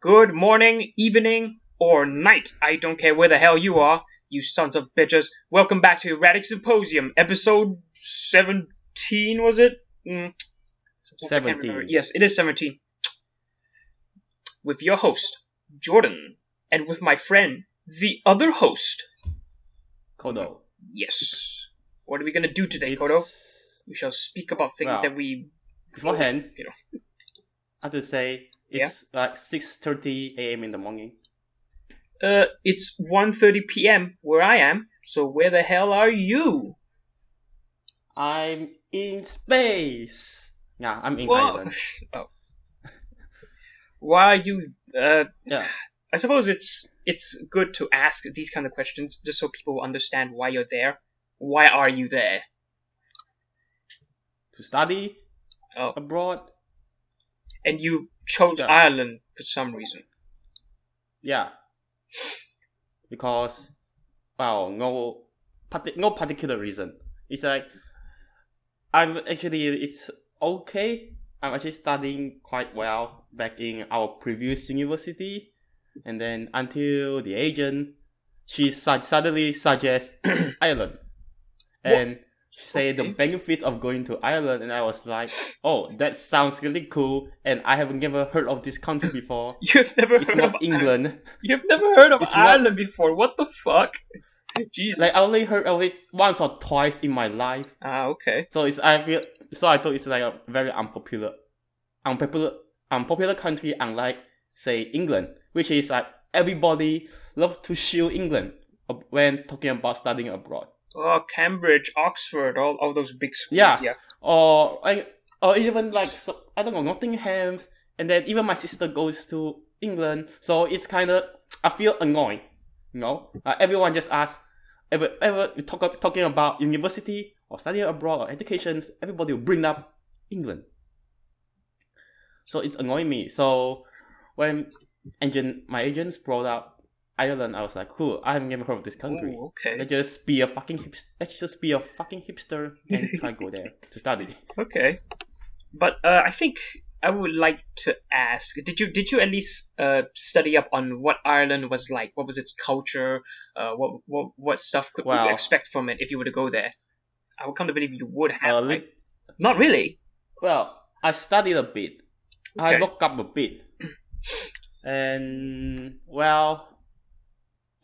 good morning, evening, or night. I don't care where the hell you are, you sons of bitches. Welcome back to Erratic Symposium, episode 17, was it? Sometimes I can't remember. 17. Yes, it is 17. With your host, Jordan, and with my friend, the other host, Kodo. Yes. What are we gonna do today, It's, Kodo? We shall speak about things that we... beforehand, you know. I have to say, it's like 6:30 a.m. in the morning. It's 1:30 p.m. where I am, so where the hell are you? I'm in space! Yeah, I'm in Whoa. Ireland. Oh. Why are you... Yeah. I suppose it's good to ask these kind of questions just so people understand why you're there. Why are you there? To study Oh. abroad. And you chose Ireland for some reason. Yeah. Because, well, no particular reason. It's like, it's okay. I'm actually studying quite well back in our previous university. And then until the agent, she suddenly suggests Ireland. And she said the benefits of going to Ireland, and I was like, oh, that sounds really cool, and I haven't never heard of this country before. You've never It's heard not of England. You've never heard of It's Ireland before. What the fuck? Jesus. Like, I only heard of it once or twice in my life. Okay. So I thought it's like a very unpopular country, unlike, say, England, which is like everybody loves to shield England when talking about studying abroad. Oh, Cambridge, Oxford, all those big schools. Yeah. Or even like, I don't know, Nottingham's, and then even my sister goes to England, so it's kind of, I feel annoyed, you know? Everyone just asks, ever talking about university or studying abroad or education, everybody will bring up England. So it's annoying me. So when my agents brought up Ireland, I was like, cool, I haven't never heard of this country. Ooh, okay. Let's just be a fucking hipster and try to go there to study. Okay. But I think I would like to ask, did you at least study up on what Ireland was like? What was its culture? What stuff could you expect from it if you were to go there? I would come to believe you would have, right? Not really. Well, I studied a bit. Okay. I looked up a bit. And, well,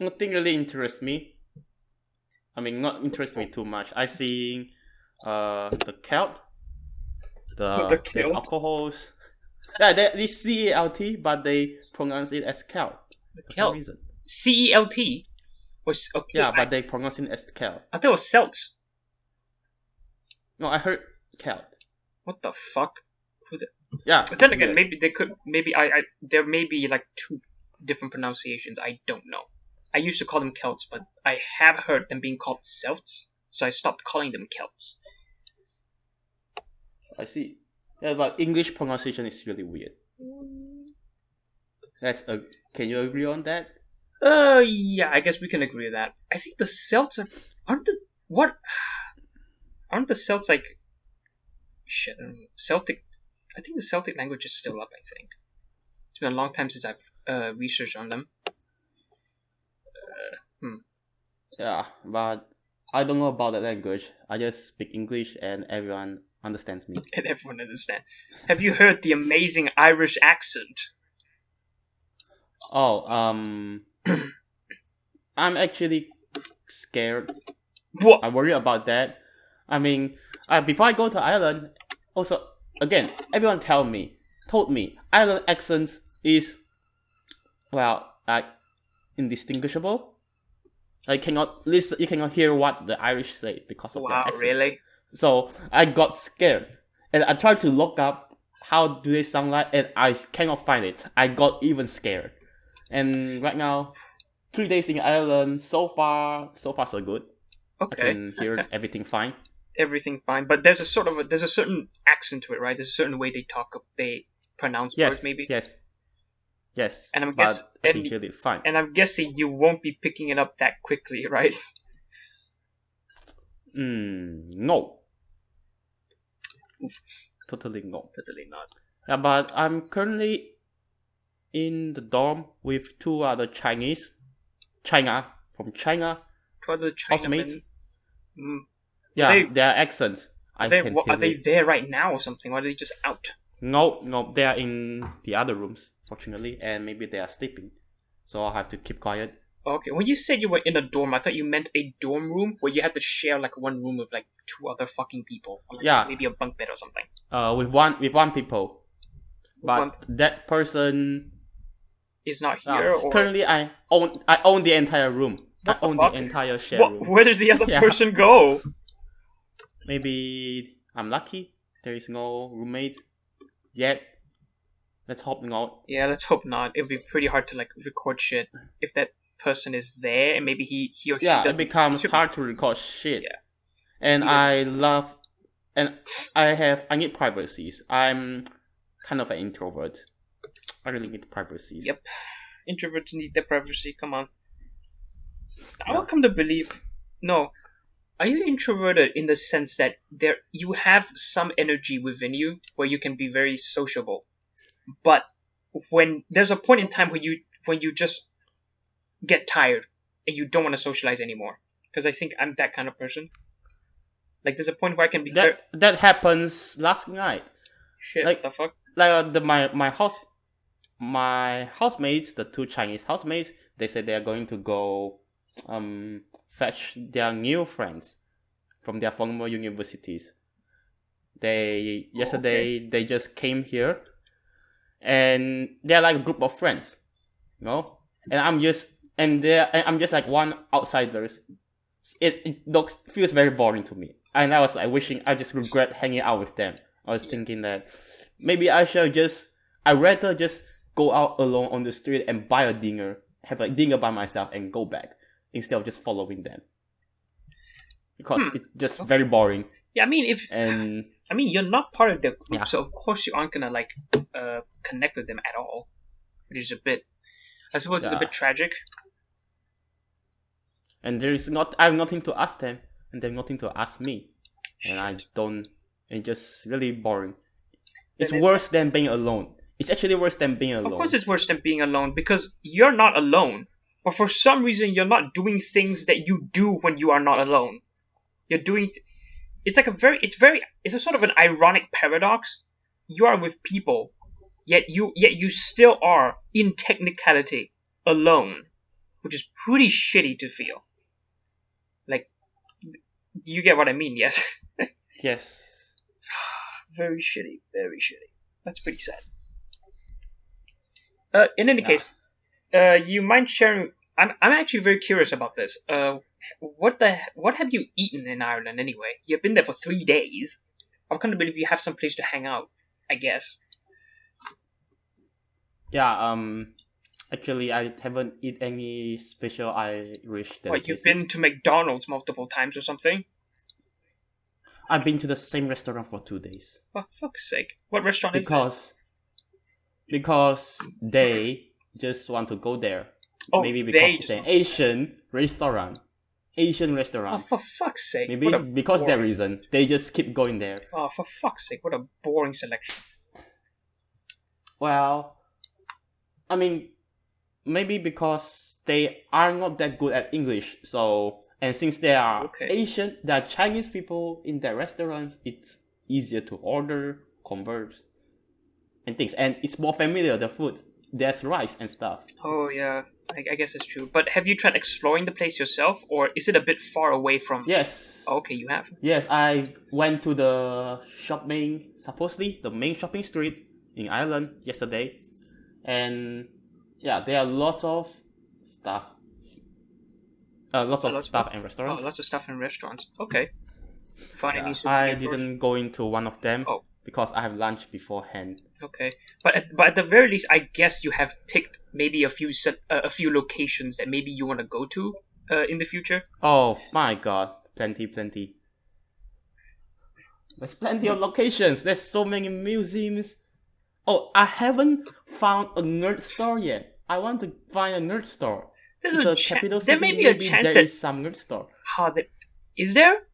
nothing really interests me. I mean, not interest me too much. I see the Celt. There's alcohols. Yeah, they CELT, but they pronounce it as Celt for some reason. CELT? Okay. Yeah, but they pronounce it as Celt. I thought it was Celts. No, I heard Celt. What the fuck? Yeah. But then again, there may be like two different pronunciations. I don't know. I used to call them Celts, but I have heard them being called Celts, so I stopped calling them Celts. I see. Yeah, but English pronunciation is really weird. Can you agree on that? Yeah, I guess we can agree on that. I think the Celts aren't the Celts like shit? I don't know. Celtic. I think the Celtic language is still up. I think it's been a long time since I've researched on them. Yeah, but I don't know about that language. I just speak English and everyone understands me. And everyone understands. Have you heard the amazing Irish accent? Oh, I'm actually scared. What? I worry about that. I mean, before I go to Ireland, also, again, everyone told me, Ireland accent is, well, like, indistinguishable. You cannot listen. You cannot hear what the Irish say because of their accent. Wow, really? So I got scared, and I tried to look up how do they sound like, and I cannot find it. I got even scared, and right now, 3 days in Ireland. So far so good. Okay. I can hear everything fine. Everything fine, but there's a certain accent to it, right? There's a certain way they pronounce words, maybe. Yes, and I can hear it fine. And I'm guessing you won't be picking it up that quickly, right? No. Totally no. Totally not. Yeah, but I'm currently in the dorm with two other China from China To other housemates. Chinamen. Mm. Yeah, their accents. Are I they, can are hear they it. there right now or something? Or are they just out? No, they are in the other rooms, fortunately, and maybe they are sleeping. So I'll have to keep quiet. Okay, when you said you were in a dorm, I thought you meant a dorm room where you had to share like one room with like two other fucking people. Or, like, Yeah. maybe a bunk bed or something. With one people. But that person is not here, or currently I own the entire room. What I own fuck? the entire share room. Where did the other Yeah. person go? Maybe I'm lucky. There is no roommate yet. Let's hope not. Yeah, let's hope not. It would be pretty hard to like record shit if that person is there, and maybe he or she doesn't. It becomes hard to record shit. Yeah. And I need privacy. I'm kind of an introvert. I really need privacy. Yep. Introverts need their privacy. Come on. I will come to believe. No. Are you introverted in the sense that you have some energy within you where you can be very sociable, but when there's a point in time when you just get tired and you don't want to socialize anymore? Because I think I'm that kind of person. Like there's a point where I can be that happens last night. Shit, like the fuck? Like my housemates, the two Chinese housemates, they said they are going to go fetch their new friends from their former universities. Yesterday they just came here, and they're like a group of friends, you know. And I'm just like one outsider. It feels very boring to me, and I was like wishing I just regret hanging out with them. I was thinking that maybe I'd rather just go out alone on the street and buy a dinner, have a dinner by myself, and go back instead of just following them. Because it's just very boring. Yeah, I mean, you're not part of the group, so of course you aren't gonna like connect with them at all, which is I suppose it's a bit tragic. And I have nothing to ask them, and they have nothing to ask me, and it's just really boring. It's worse than being alone. It's actually worse than being alone. Of course it's worse than being alone, because you're not alone. But for some reason, you're not doing things that you do when you are not alone. You're doing... It's a sort of an ironic paradox. You are with people, yet you still are, in technicality, alone. Which is pretty shitty to feel. Like, you get what I mean, yes? Yes. Very shitty, very shitty. That's pretty sad. In any case, you mind sharing? I'm actually very curious about this. What have you eaten in Ireland anyway? You've been there for 3 days. I can't believe you have some place to hang out, I guess. Yeah. Actually, I haven't eaten any special Irish delicacies. What, you've been to McDonald's multiple times or something? I've been to the same restaurant for 2 days. For fuck's sake. What restaurant is it? Because they just want to go there. Oh, maybe because it's an Asian restaurant. Oh, for fuck's sake. Maybe it's because that reason. They just keep going there. Oh, for fuck's sake. What a boring selection. Well, I mean, maybe because they are not that good at English. And since they are Asian, there are Chinese people in their restaurants, it's easier to order, converse, and things. And it's more familiar, the food. There's rice and stuff. Oh, yeah. I guess it's true. But have you tried exploring the place yourself, or is it a bit far away from... Yes. Oh, okay, you have. Yes, I went to the the main shopping street in Ireland yesterday. And yeah, there are lots of stuff. Lots of stuff and restaurants. Oh, lots of stuff and restaurants. Okay. I didn't go into one of them because I have lunch beforehand. Okay, but at the very least, I guess you have picked maybe a few locations that maybe you want to go to in the future. Oh my god, plenty. There's plenty of locations. There's so many museums. Oh, I haven't found a nerd store yet. I want to find a nerd store. There may be a chance there is some nerd store. Is there?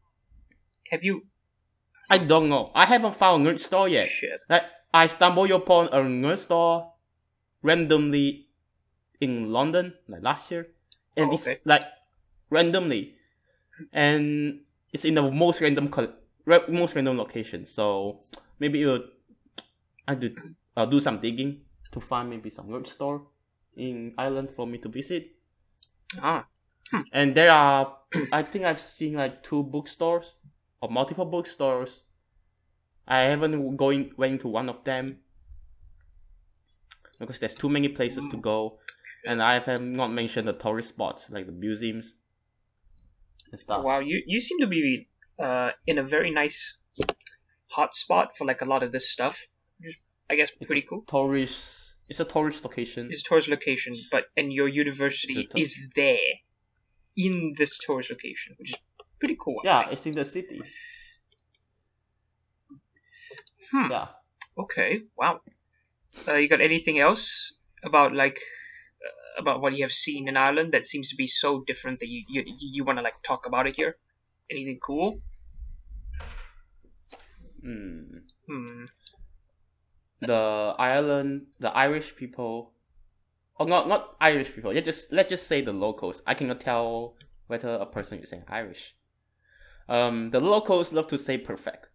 Have you? I don't know. I haven't found a nerd store yet. Shit. Like I stumbled upon a nerd store randomly in London like last year, and okay. it's like randomly, and it's in the most most random location. So maybe I do some digging to find maybe some merch store in Ireland for me to visit. Ah, And there are, I think I've seen like 2 bookstores or multiple bookstores. I haven't went to one of them because there's too many places to go, and I have not mentioned the tourist spots like the museums and stuff. wow, you seem to be in a very nice hot spot for like a lot of this stuff. Which is, I guess pretty cool. It's a tourist location. It's a tourist location, and your university is there in this tourist location, which is pretty cool. Yeah, it's in the city. Yeah. Okay. Wow. You got anything else about about what you have seen in Ireland that seems to be so different that you want to like talk about it here? Anything cool? The Irish people, or not Irish people. Let's just say the locals. I cannot tell whether a person is saying Irish. The locals love to say perfect.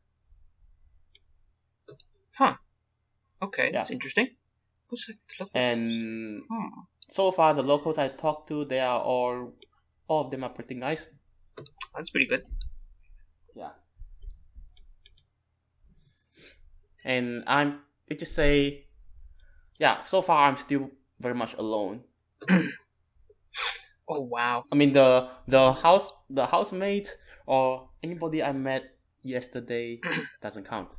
Huh. Okay, that's interesting. And so far, the locals I talked to, they are all of them are pretty nice. That's pretty good. Yeah. And let's just say, yeah, so far I'm still very much alone. Oh wow. I mean the housemate or anybody I met yesterday doesn't count.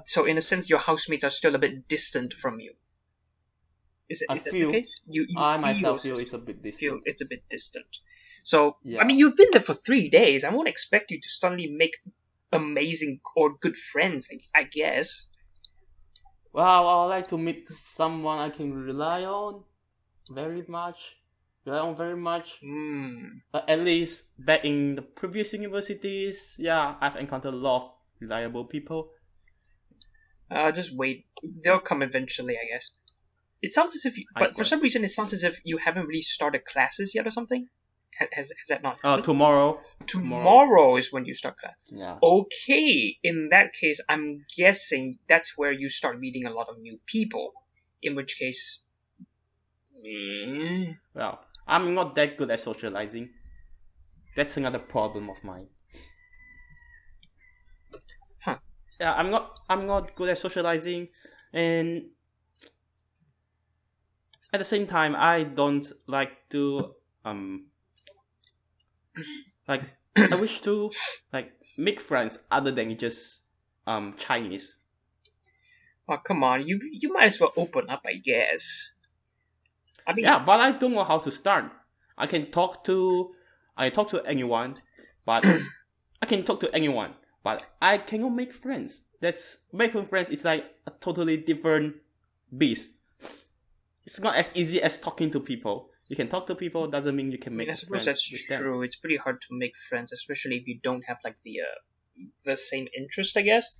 So in a sense your housemates are still a bit distant from you. Is that the case? I myself feel it's a bit distant. It's a bit distant. So yeah. I mean you've been there for 3 days. I won't expect you to suddenly make amazing or good friends, I guess. Well, I would like to meet someone I can rely on very much. But at least back in the previous universities, yeah, I've encountered a lot of reliable people. Just wait. They'll come eventually, I guess. It sounds as if for some reason it sounds as if you haven't really started classes yet or something. Has that not happened? Tomorrow. Tomorrow is when you start class. Yeah. Okay, in that case, I'm guessing that's where you start meeting a lot of new people. In which case... Well, I'm not that good at socializing. That's another problem of mine. Huh. Yeah, I'm not good at socializing, and at the same time, I don't like to I wish to make friends other than just Chinese. Oh come on, you might as well open up, I guess. I mean, yeah, but I don't know how to start. I talk to anyone, but I cannot make friends. Making friends is like a totally different beast. It's not as easy as talking to people. You can talk to people, doesn't mean you can make friends. I suppose that's true. It's pretty hard to make friends, especially if you don't have like the same interest, I guess.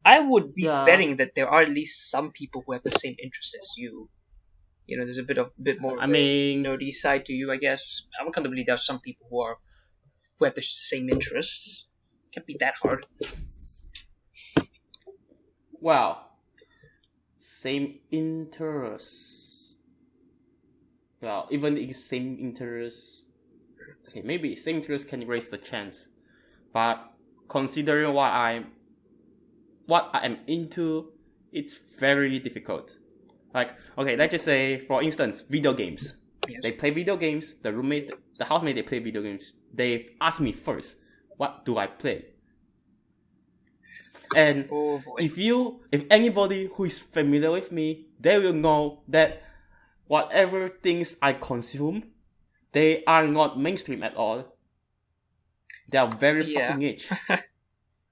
I would be betting that there are at least some people who have the same interest as you. You know, there's a bit more nerdy side to you, I guess. I'm going to believe there are some people who have the same interests. Can't be that hard. Well, same interests. Well, even the same interests. Okay, maybe same interests can raise the chance, but considering what I am into, it's very difficult. Like, okay, let's just say, for instance, video games. Yes. They play video games. The housemate, they play video games. They ask me first, what do I play? And if anybody who is familiar with me, they will know that whatever things I consume, they are not mainstream at all. They are very fucking niche.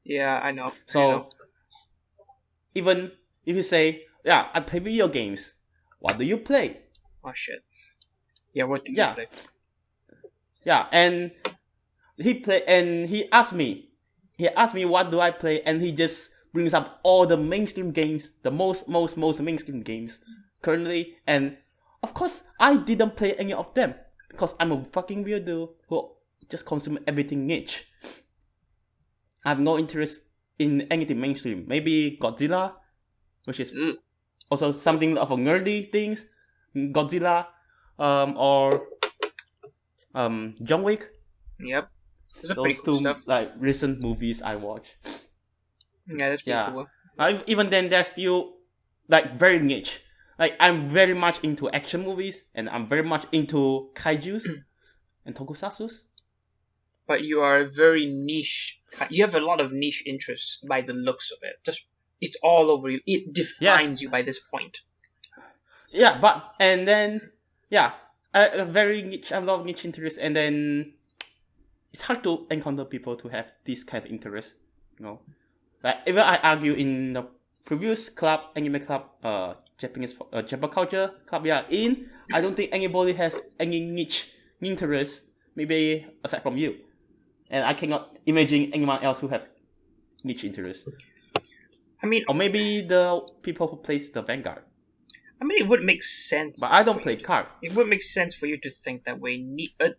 Yeah, I know. So, even if you say, yeah, I play video games, what do you play? Oh shit. Yeah, what do you play? Yeah, and he asked me what do I play, and he just brings up all the mainstream games, the most mainstream games currently, and of course I didn't play any of them because I'm a fucking weirdo who just consume everything niche. I have no interest in anything mainstream. Maybe Godzilla, which is also something of a nerdy things. Godzilla, or John Wick. Yep. Those are pretty Those cool two stuff. like recent movies I watched. Yeah, that's pretty cool. Even then, they're still like very niche. Like I'm very much into action movies, and I'm very much into kaiju's and tokusatsus. But you are very niche. You have a lot of niche interests by the looks of it. Just it's all over you. It defines you by this point. Yeah, but and then a very niche. I have a lot of niche interests, and then it's hard to encounter people to have this kind of interest. You know, like even I argue in the previous club, anime club, Japanese Japan culture club. I don't think anybody has any niche interest. Maybe aside from you, and I cannot imagine anyone else who have niche interest. I mean, or maybe the people who plays the Vanguard. I mean, it would make sense. But I don't play card. It would make sense for you to think that way.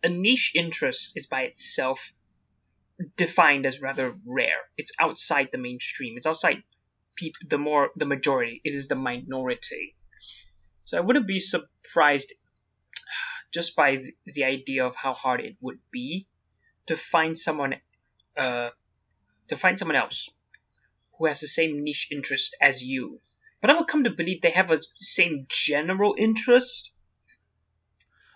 A niche interest is by itself defined as rather rare. It's outside the mainstream. It's outside the majority. It is the minority. So I wouldn't be surprised just by the idea of how hard it would be to find someone else who has the same niche interest as you. But I would come to believe they have a same general interest.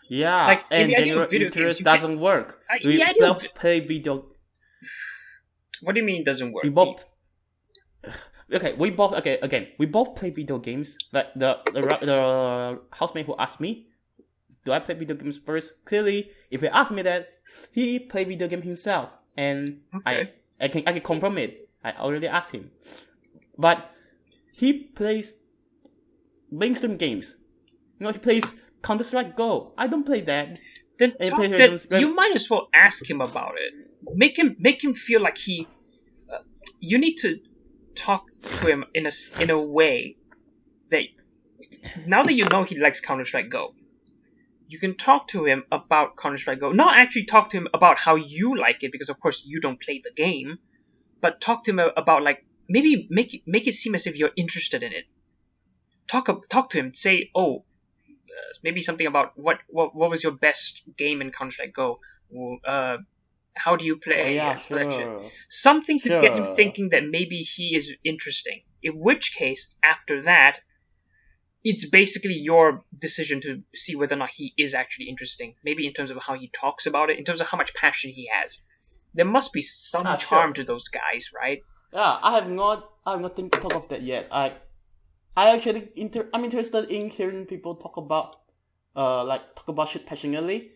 Yeah, like, and general interest doesn't work. We both play video. What do you mean it doesn't work? We both play video games. Like the housemate who asked me, do I play video games first? Clearly, if he asked me that, he played video game himself, and I can confirm it. I already asked him, but he plays mainstream games. You know, he plays Counter-Strike Go. I don't play that. Then you might as well ask him about it. Make him feel like he. You need to talk to him in a way that now that you know he likes Counter-Strike Go, you can talk to him about Counter-Strike Go. Not actually talk to him about how you like it, because of course you don't play the game, but talk to him about like maybe make it seem as if you're interested in it. Talk to him. Say, maybe something about what was your best game in Counter-Strike Go. How do you play? Something to get him thinking that maybe he is interesting. In which case, after that, it's basically your decision to see whether or not he is actually interesting. Maybe in terms of how he talks about it, in terms of how much passion he has. There must be some charm to those guys, right? Yeah, I have not thought of that yet. I'm interested in hearing people talk about shit passionately.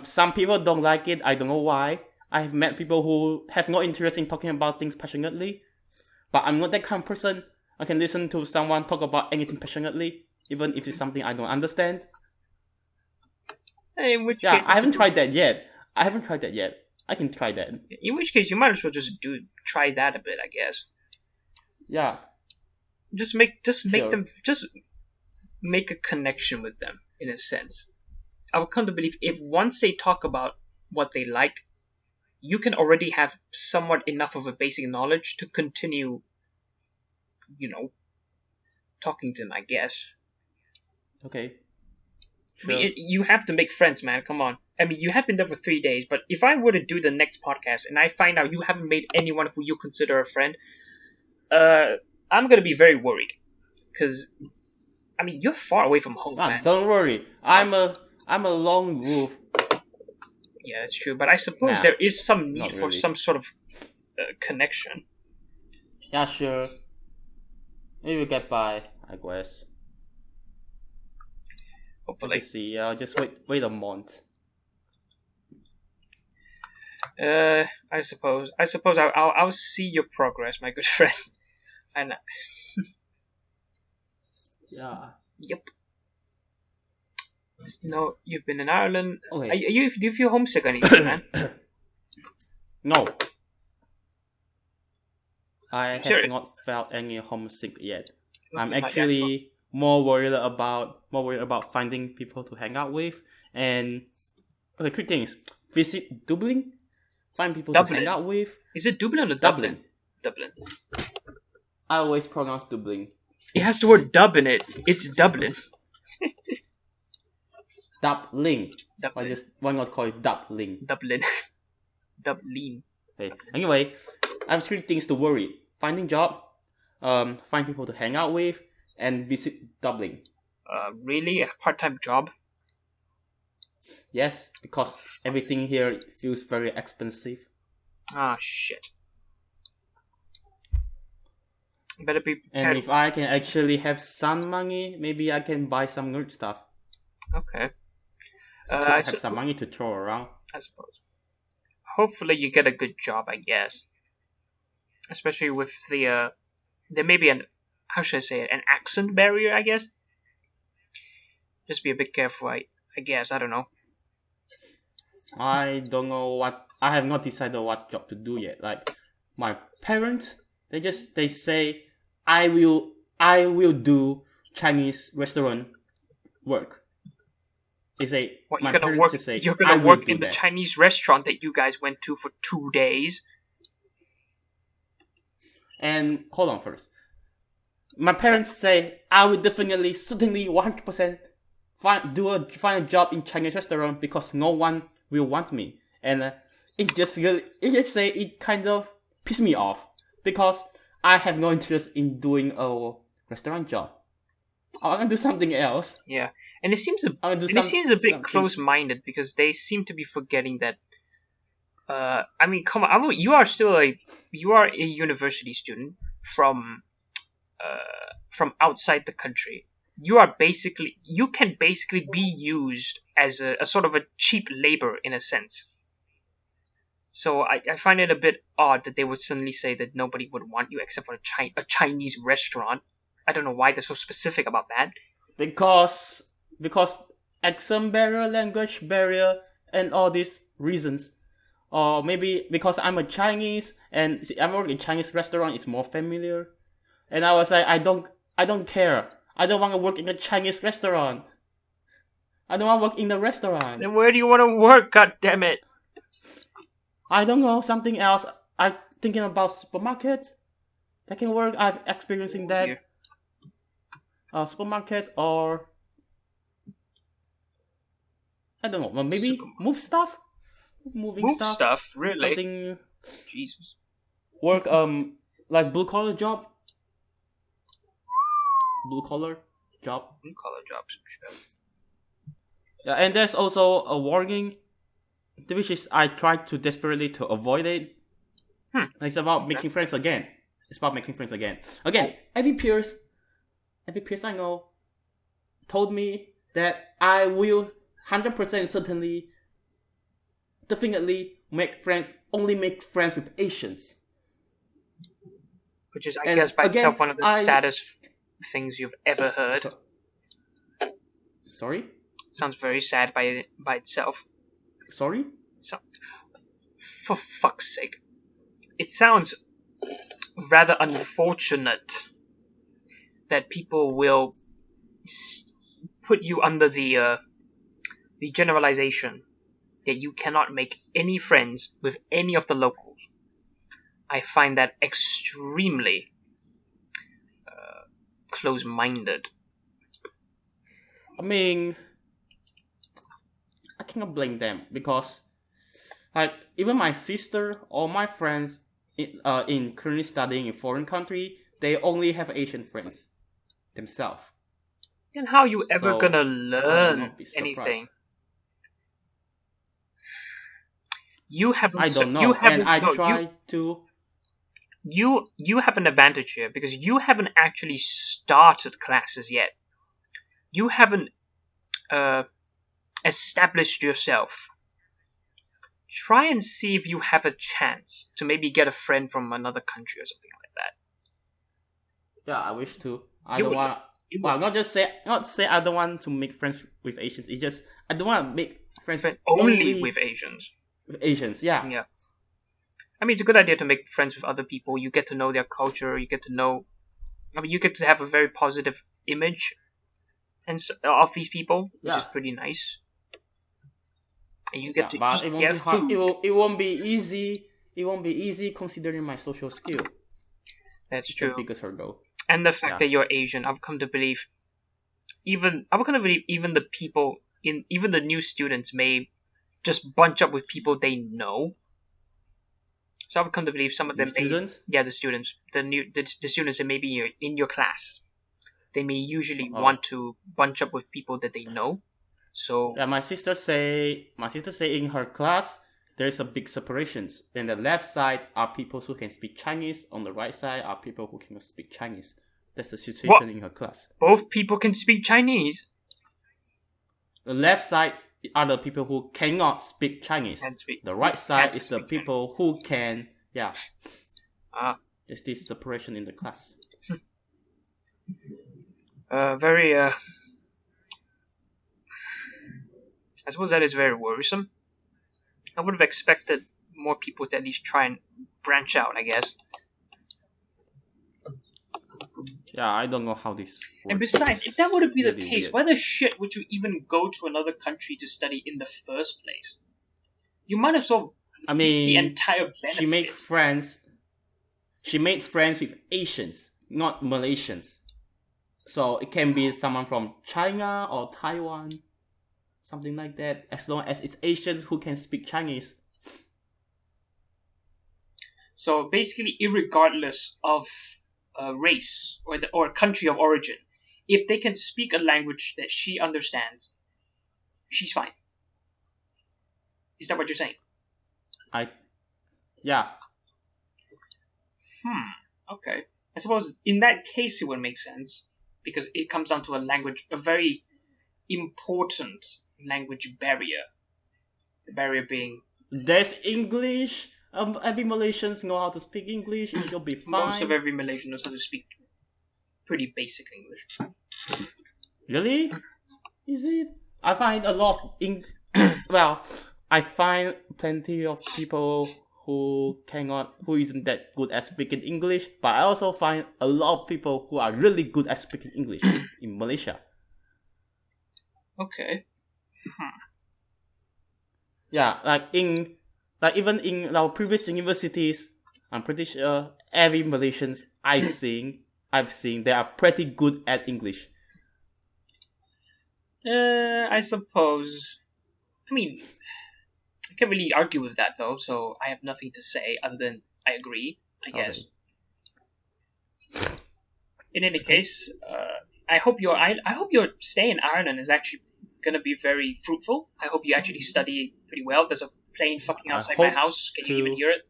Some people don't like it. I don't know why. I have met people who has no interest in talking about things passionately, but I'm not that kind of person. I can listen to someone talk about anything passionately, even if it's something I don't understand. In which case, I haven't tried that yet. I can try that. In which case, you might as well just try that a bit, I guess. Yeah. Just make them make a connection with them in a sense. I would come to believe if once they talk about what they like, you can already have somewhat enough of a basic knowledge to continue, talking to them, I guess. Okay. Sure. I mean, you have to make friends, man. Come on. I mean, you have been there for 3 days, but if I were to do the next podcast and I find out you haven't made anyone who you consider a friend, I'm gonna be very worried. Because, I mean, you're far away from home, man. Don't worry. I'm a lone wolf. Yeah, that's true. But I suppose there is some need for some sort of connection. Yeah, sure. Maybe we'll get by, I guess. Hopefully. Let's see. I'll just wait a month. I suppose I'll see your progress, my good friend. And yeah. Yep. No, you've been in Ireland. Okay. Do you feel homesick or anything, man? No. I have Serious? not felt any homesick yet. I'm Okay, not yet. So actually more worried about finding people to hang out with, and okay, quick things. Visit Dublin, find people to hang Dublin. out with. Is it Dublin or Dublin. Dublin. I always pronounce Dublin. It has the word dub in it. It's Dublin. Dublin. Dublin. Why not call it Dublin? Dublin. Dublin. Okay. Anyway, I have 3 things to worry: finding job, find people to hang out with, and visit Dublin. Really? A part-time job? Yes, because everything here feels very expensive. Ah, shit. Better be And prepared. if I can actually have some money, maybe I can buy some nerd stuff. Okay. I have some money to throw around. I suppose. Hopefully you get a good job, I guess. Especially with the, there may be how should I say it, an accent barrier, I guess? Just be a bit careful, I guess, I don't know. I don't know I have not decided what job to do yet. Like, my parents, they say, I will do Chinese restaurant work. They say, What, my you're gonna parents work, just say, you're I gonna will work do in the that. Chinese restaurant that you guys went to for 2 days? And hold on first. My parents say I will certainly 100% find a job in Chinese restaurant because no one will want me, and it kind of pissed me off because I have no interest in doing a restaurant job. I want to do something else. Yeah, and it seems a bit something. close-minded because they seem to be forgetting that. I mean, come on, you are a university student from outside the country. You can basically be used as a sort of a cheap labor in a sense. So I find it a bit odd that they would suddenly say that nobody would want you except for a Chinese restaurant. I don't know why they're so specific about that. Because accent barrier, language barrier, and all these reasons. Or maybe because I'm a Chinese and I work in Chinese restaurant, it's more familiar. And I was like, I don't care. I don't want to work in a Chinese restaurant. I don't want to work in the restaurant. Then where do you want to work? God damn it! I don't know, something else. I'm thinking about supermarket. That can work. I've experiencing that. Supermarket or I don't know. Maybe move stuff. Moving stuff. Really? Something. Jesus. Work like blue collar job. Blue collar jobs. Sure. Yeah, and there's also a warning, which is I tried to desperately to avoid it. It's about making friends again. Again, every peers I know told me that I will 100% certainly, definitely make friends with Asians. Which is, I guess, by itself one of the saddest things you've ever heard. Sorry? Sounds very sad by itself. Sorry? For fuck's sake. It sounds rather unfortunate that people will put you under the generalization that you cannot make any friends with any of the locals. I find that extremely close-minded. I mean, I cannot blame them because, like, even my sister or my friends in currently studying in foreign country, they only have Asian friends themselves. Then how are you ever gonna learn anything? You haven't. I don't know. You have an advantage here because you haven't actually started classes yet. You haven't established yourself. Try and see if you have a chance to maybe get a friend from another country or something like that. Yeah, I wish to. Not say I don't want to make friends with Asians. It's just I don't want to make friends only with Asians. With Asians, yeah. Yeah. I mean, it's a good idea to make friends with other people. You get to know their culture. You get to know. I mean, you get to have a very positive image of these people, which is Yeah, pretty nice. And you get yeah, to but eat it won't their be hard. food. It won't be easy. It won't be easy considering my social skill. That's It's the true. biggest hurdle. And the fact Yeah. that you're Asian, I've come to believe. I've come to believe even the people even the new students may just bunch up with people they know. So I've come to believe some of New them may, students? yeah, the students, the students that may be in your class, they may usually Oh. want to bunch up with people that they know. So Yeah, my sister say in her class there's a big separations. In the left side are people who can speak Chinese. On the right side are people who cannot speak Chinese. That's the situation what? in her class. Both people can speak Chinese. The left side are the people who cannot speak Chinese. The right side is the people who can. Yeah. There's this separation in the class. Very. I suppose that is very worrisome. I would have expected more people to at least try and branch out, I guess. Yeah, I don't know how this works. And besides, if that would be the Really case, weird. why the shit would you even go to another country to study in the first place? You might as well I mean, the entire benefit. She made friends with Asians, not Malaysians. So it can be someone from China or Taiwan, something like that. As long as it's Asians who can speak Chinese. So basically, irregardless of race or country of origin, if they can speak a language that she understands, she's fine. Is that what you're saying? Yeah. Okay. I suppose in that case it would make sense because it comes down to a very important language barrier. The barrier being There's English. Every Malaysians know how to speak English. It should be fine. most of every Malaysian knows how to speak pretty basic English. Really? Is it? I find a lot of I find plenty of people who isn't that good at speaking English, but I also find a lot of people who are really good at speaking English in Malaysia. Okay. Yeah, even in our previous universities, I'm pretty sure every Malaysians I've seen they are pretty good at English. I suppose. I mean, I can't really argue with that though, so I have nothing to say other than I agree, I guess. Okay. In any case, I hope your stay in Ireland is actually gonna be very fruitful. I hope you actually study pretty well. There's a plane fucking outside my house. Can you even hear it?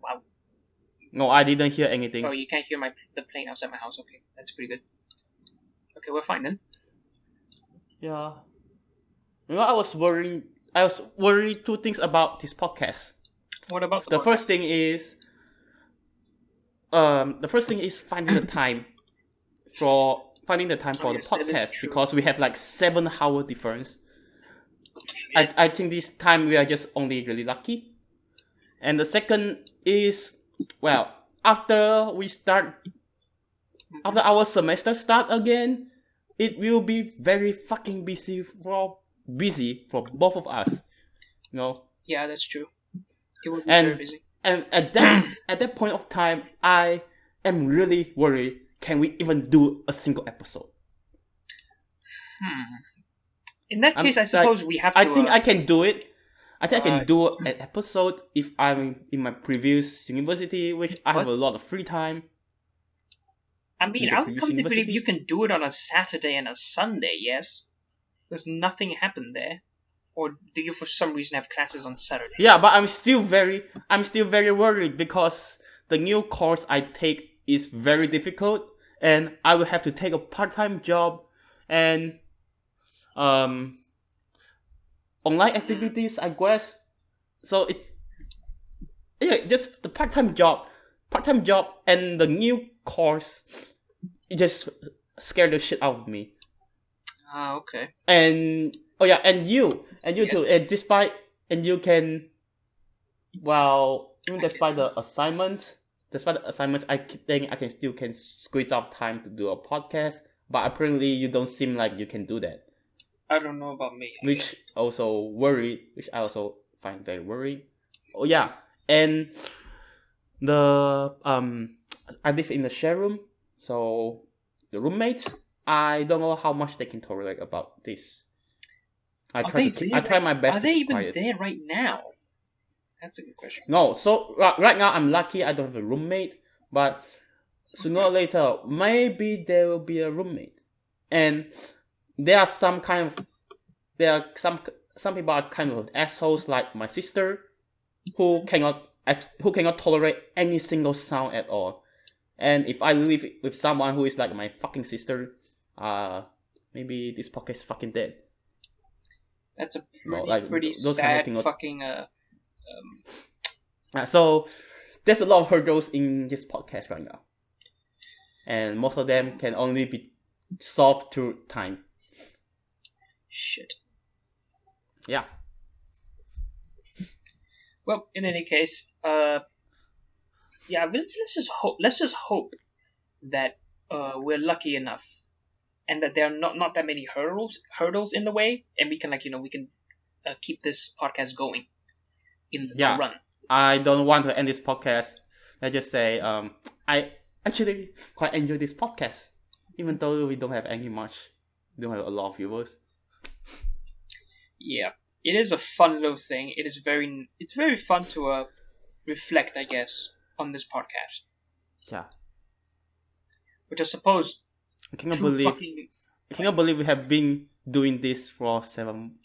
Wow. No, I didn't hear anything. Oh, you can't hear the plane outside my house. Okay, that's pretty good. Okay, we're fine then. Yeah. You know, I was worried two things about this podcast. What about The first thing is finding the time for the podcast because we have like 7-hour difference. I think this time we are just only really lucky. And the second is, well, after our semester start again, it will be very fucking busy for both of us. You know? Yeah, that's true. It will be very busy. And at that point of time, I am really worried. Can we even do a single episode? In that case, I suppose we have to. I think I can do it. I think I can do an episode if I'm in my previous university, which I have a lot of free time. I mean, I would come to believe you can do it on a Saturday and a Sunday, yes? There's nothing happened there. Or do you for some reason have classes on Saturday? Yeah, but I'm still very worried because the new course I take is very difficult and I will have to take a part-time job and online activities, I guess. So it's just the part-time job and the new course. It just scared the shit out of me. Ah, okay. And you too. And you can, well, even despite the assignments, I think I can still squeeze out time to do a podcast. But apparently, you don't seem like you can do that. I don't know about me. Which I also find very worried. Oh yeah, and the I live in a share room, so the roommates, I don't know how much they can tolerate about this. I try my best. Are they even quiet. there right now? That's a good question. No, so right now I'm lucky I don't have a roommate, but sooner or later maybe there will be a roommate, and there are some people are kind of assholes like my sister, who cannot tolerate any single sound at all. And if I live with someone who is like my fucking sister, maybe this podcast is fucking dead. That's a pretty sad kind of fucking So there's a lot of hurdles in this podcast right now, and most of them can only be solved through time. Shit. Yeah. Well, in any case, yeah, let's just hope that we're lucky enough, and that there are not that many hurdles in the way, and we can keep this podcast going in the run. I don't want to end this podcast. Let's just say I actually quite enjoy this podcast, even though we don't have a lot of viewers. Yeah, it is a fun little thing. It's very fun to reflect, I guess, on this podcast. Yeah. Which I suppose. I cannot believe we have been doing this for 7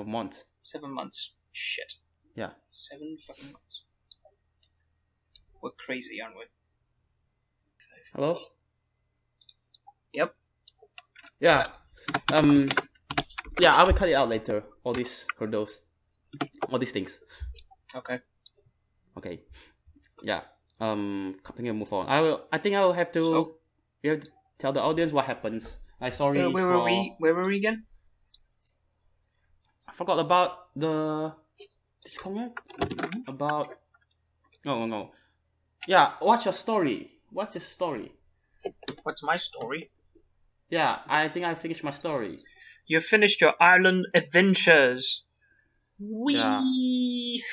months. 7 months. Shit. Yeah. 7 fucking months. We're crazy, aren't we? Hello? Yep. Yeah. Yeah, I will cut it out later. All these hurdles. All these things. Okay. Yeah. Continue move on. I think I will have to we have to tell the audience what happens. Sorry. Where were we again? I forgot about the about no. Yeah, what's your story? What's your story? What's my story? Yeah, I think I finished my story. You finished your Ireland adventures. Wee.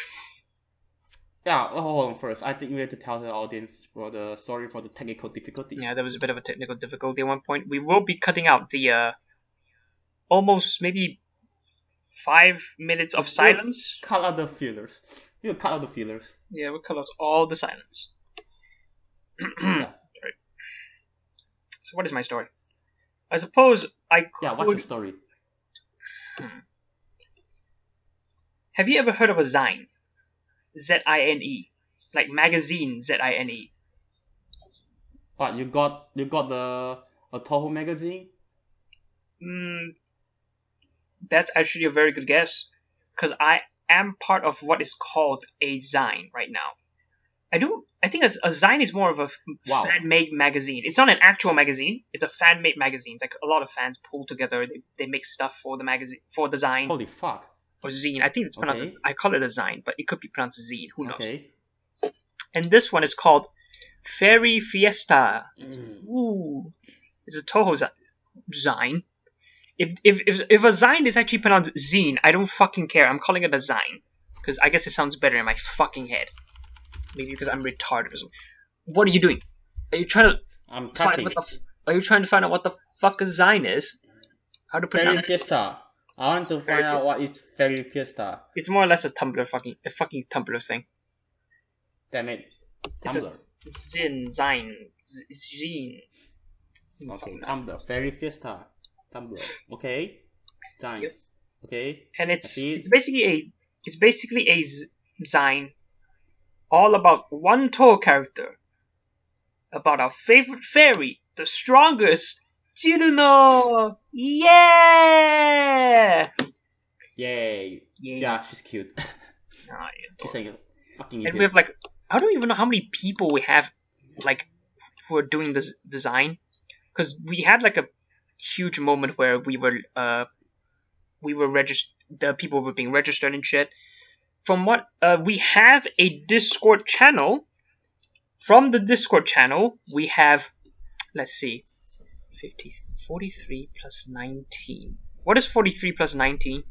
Yeah, hold on first. I think we have to tell the audience sorry for the technical difficulties. Yeah, there was a bit of a technical difficulty at one point. We will be cutting out the almost maybe 5 minutes of silence. Cut out the fillers. You cut out the fillers. Yeah, we'll cut out all the silence. Yeah. Right. So what is my story? I suppose I could... Yeah, what's your story? Have you ever heard of a zine? Z-I-N-E. Like magazine, Z-I-N-E. What, you got a Toho magazine? That's actually a very good guess. Because I am part of what is called a zine right now. I think a zine is more of a fan-made magazine. It's not an actual magazine. It's a fan-made magazine. It's like a lot of fans pull together. They make stuff for the magazine, for the zine. Holy fuck. Or zine. I think it's pronounced I call it a zine, but it could be pronounced zine. Who knows? Okay. And this one is called Fairy Fiesta. Ooh. It's a Toho zine. If a zine is actually pronounced zine, I don't fucking care. I'm calling it a zine. Because I guess it sounds better in my fucking head. Maybe because I'm retarded or something. What are you doing? Are you trying to Are you trying to find out what the fuck a zine is? How to pronounce it? Fairy Fiesta. I want to find out what is Fairy Fiesta. It's more or less a fucking Tumblr thing. Damn it. Tumblr. It's a zine. Okay, Tumblr. Fairy Fiesta. Tumblr. Okay. Zines. Yep. Okay. And it's basically a zine all about one Toho character. About our favorite fairy, the strongest, Chiruno! Yeah! Yay. Yeah, she's cute. She's like a fucking idiot. And we have like, I don't even know how many people we have, like, who are doing this design. Because we had like a huge moment where we were registered, the people were being registered and shit. from what we have a Discord channel. From the Discord channel, we have, let's see, 43 plus 19. What is 43 plus 19?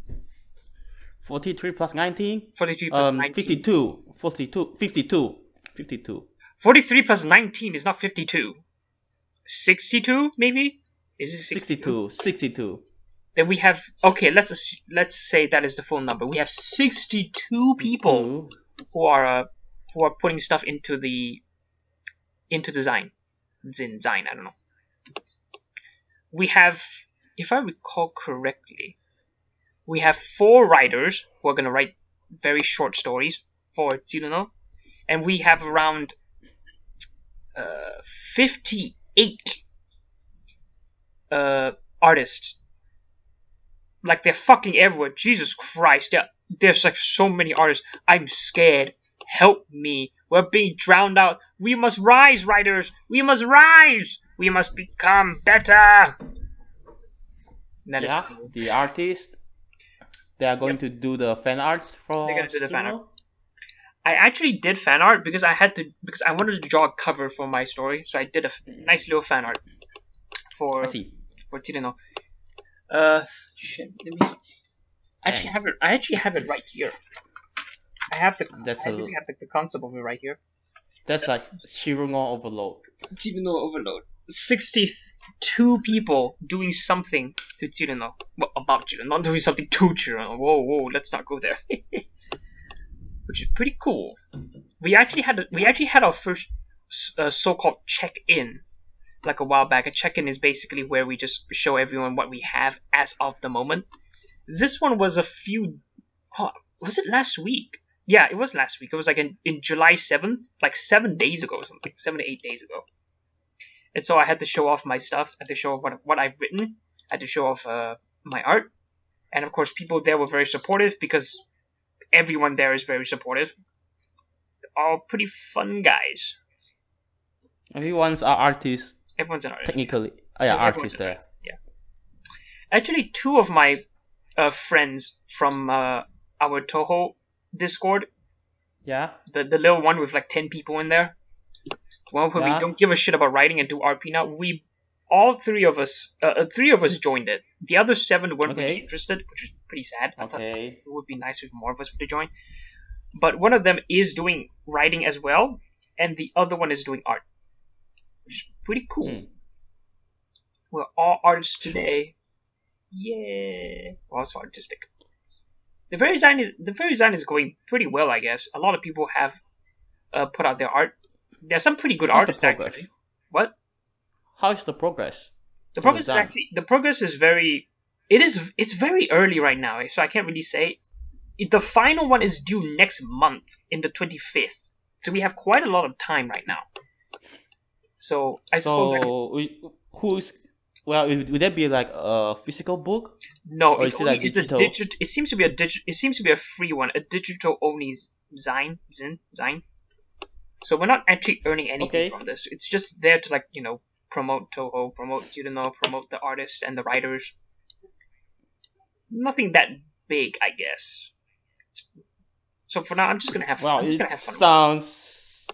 43 plus 19? 43 plus 19. 52. 52. 43 plus 19 is not 52. 62, maybe? Is it 62? 62. Then we have, okay, let's say that is the full number. We have 62 people who are putting stuff into the zine. Zine, I don't know. We have, if I recall correctly, we have 4 writers who are going to write very short stories for Tsuruno. And we have around 58 artists. Like, they're fucking everywhere. Jesus Christ. There's like so many artists. I'm scared. Help me. We're being drowned out. We must rise, writers. We must rise. We must become better. Cool. The artists, they are going to do the fan arts for They're going to do the fan art. I actually did fan art because I wanted to draw a cover for my story. So I did a nice little fan art for Tsuruno. Shit. Let me. I actually have it right here. I have the concept of it right here. That's like Shiruno overload. 62 people doing something to Tsuruno. Well, about Tsuruno, not doing something to Tsuruno. Whoa, let's not go there. Which is pretty cool. We actually had our first so-called check-in like a while back. A check-in is basically where we just show everyone what we have as of the moment. This one was was it last week? Yeah, it was last week. It was like in July 7th, like 7 days ago or something, 7 to 8 days ago. And so I had to show off my stuff. I had to show off what I've written. I had to show off my art. And of course, people there were very supportive because everyone there is very supportive. All pretty fun guys. Everyone's an artist. Everyone's an artist. Technically, artist there. Yeah. Actually, 2 of my friends from our Toho Discord. Yeah. The little one with like 10 people in there. One who we don't give a shit about writing and do RP now. All 3 of us joined it. The other 7 weren't really interested, which is pretty sad. I thought it would be nice if more of us would join. But one of them is doing writing as well, and the other one is doing art, which is pretty cool. We're all artists today. Yeah. We're also artistic. The very design is going pretty well, I guess. A lot of people have put out their art. There's some pretty good artists actually. What? How is the progress? The progress is very. It's very early right now, so I can't really say. The final one is due next month, in the 25th. So we have quite a lot of time right now. So I suppose. Would that be like a physical book? No, it's digital? It seems to be a free one, a digital only zine. So we're not actually earning anything from this. It's just there to promote Toho, promote Tsuruno, promote the artists and the writers. Nothing that big, I guess. So for now, I'm just gonna have fun. It sounds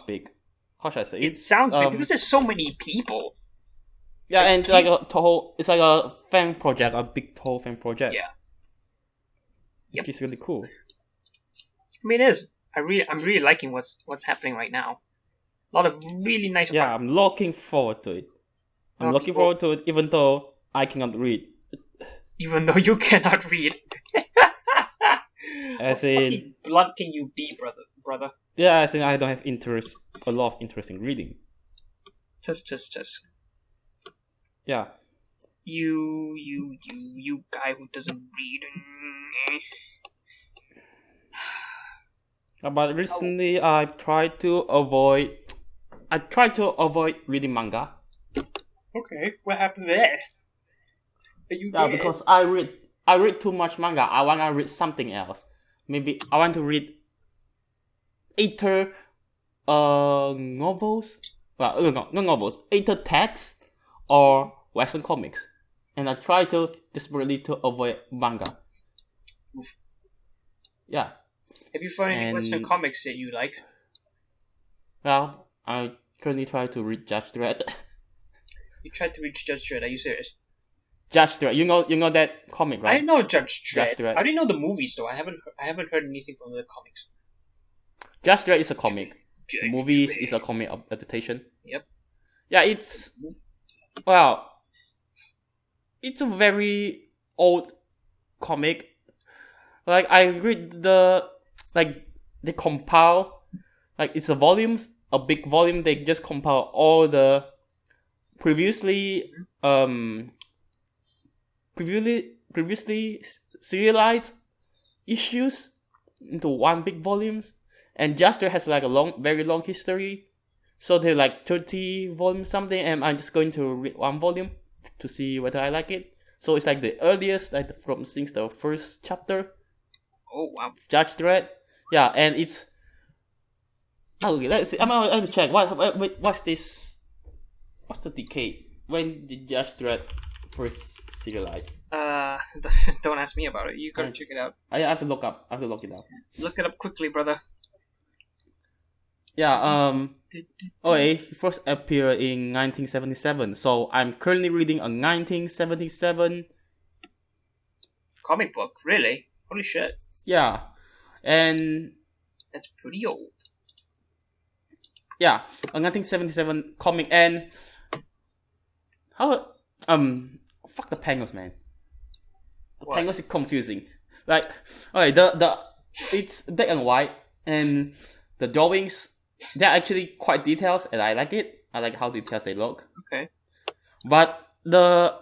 big. How should I say? It sounds big because there's so many people. Yeah, and it's like a Toho. It's like a fan project, a big Toho fan project. Yeah. Yep. Which is really cool. I mean, it is. I'm really liking what's happening right now. A lot of really nice. Yeah, I'm looking forward to it. I'm looking forward to it, even though I cannot read. Even though you cannot read. As in, blunt can you be, brother? Yeah, as in I don't have a lot of interest in reading. Just. Yeah. You guy who doesn't read. But recently, I tried to avoid reading manga. Okay, what happened there? Because I read too much manga. I wanna read something else. Maybe I want to read either novels. Well, no, not novels. Either text or Western comics, and I try to desperately to avoid manga. Oof. Yeah. Have you found any Western And comics that you like? well, I currently try to read Judge Dredd. You tried to read Judge Dredd. Are you serious? Judge Dredd, you know that comic, I right? know Judge Judge Dredd. I Dredd. didn't know the movies though. I haven't heard anything from the comics. Judge Dredd is a comic. The Judge movies Dredd. is a comic adaptation. Yep. Yeah, it's well, it's a very old comic. Like I read like they compile, like it's a big volume. They just compile all the previously um previously serialized issues into one big volume, and Juster has like a very long history. So they're like 30 volumes something, and I'm just going to read one volume to see whether I like it. So it's like the earliest, like from since the first chapter, Oh wow. Judge Dredd. Yeah, and it's okay. Let's see. I'm gonna check. What's this? What's the decade? When did Judge Dredd first serialized? Don't ask me about it. You gotta check it out. I have to look up. I have to look it up. Look it up quickly, brother. Yeah. Okay. He first appeared in 1977. So I'm currently reading a 1977 Comic book, really? Holy shit. Yeah, and That's pretty old. yeah, a 1977 comic, and how fuck the penguins, man. The What? penguins is confusing. Like, okay, the it's black and white, and the drawings they're actually quite detailed, and I like it. I like how detailed they look. Okay. But the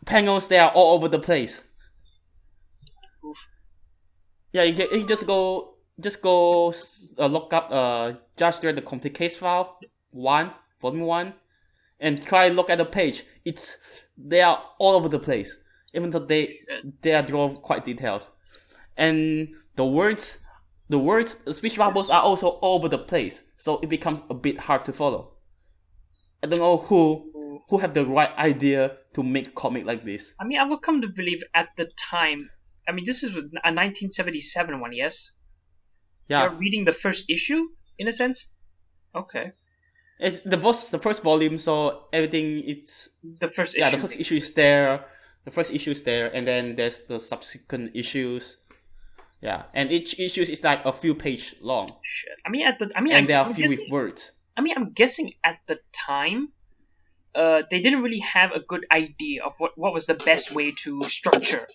penguins they are all over the place. Oof. Yeah, you just go look up Judge Dredd the complete case file volume 1 and try look at the page. They are all over the place, even though they are drawn quite detailed, and the speech bubbles are also all over the place, so it becomes a bit hard to follow. I don't know who have the right idea to make a comic like this. I mean, I would come to believe at the time. I mean, this is a 1977 one, yes? Yeah, You're reading the first issue, in a sense? Okay. it's the first volume, so everything it's The first issue. yeah, the first issue is there. The first issue is there, and then there's the subsequent issues. Yeah, and each issue is like a few page long, Shit. I mean, and there are I'm filled with guessing, words. I'm guessing at the time, they didn't really have a good idea of what was the best way to structure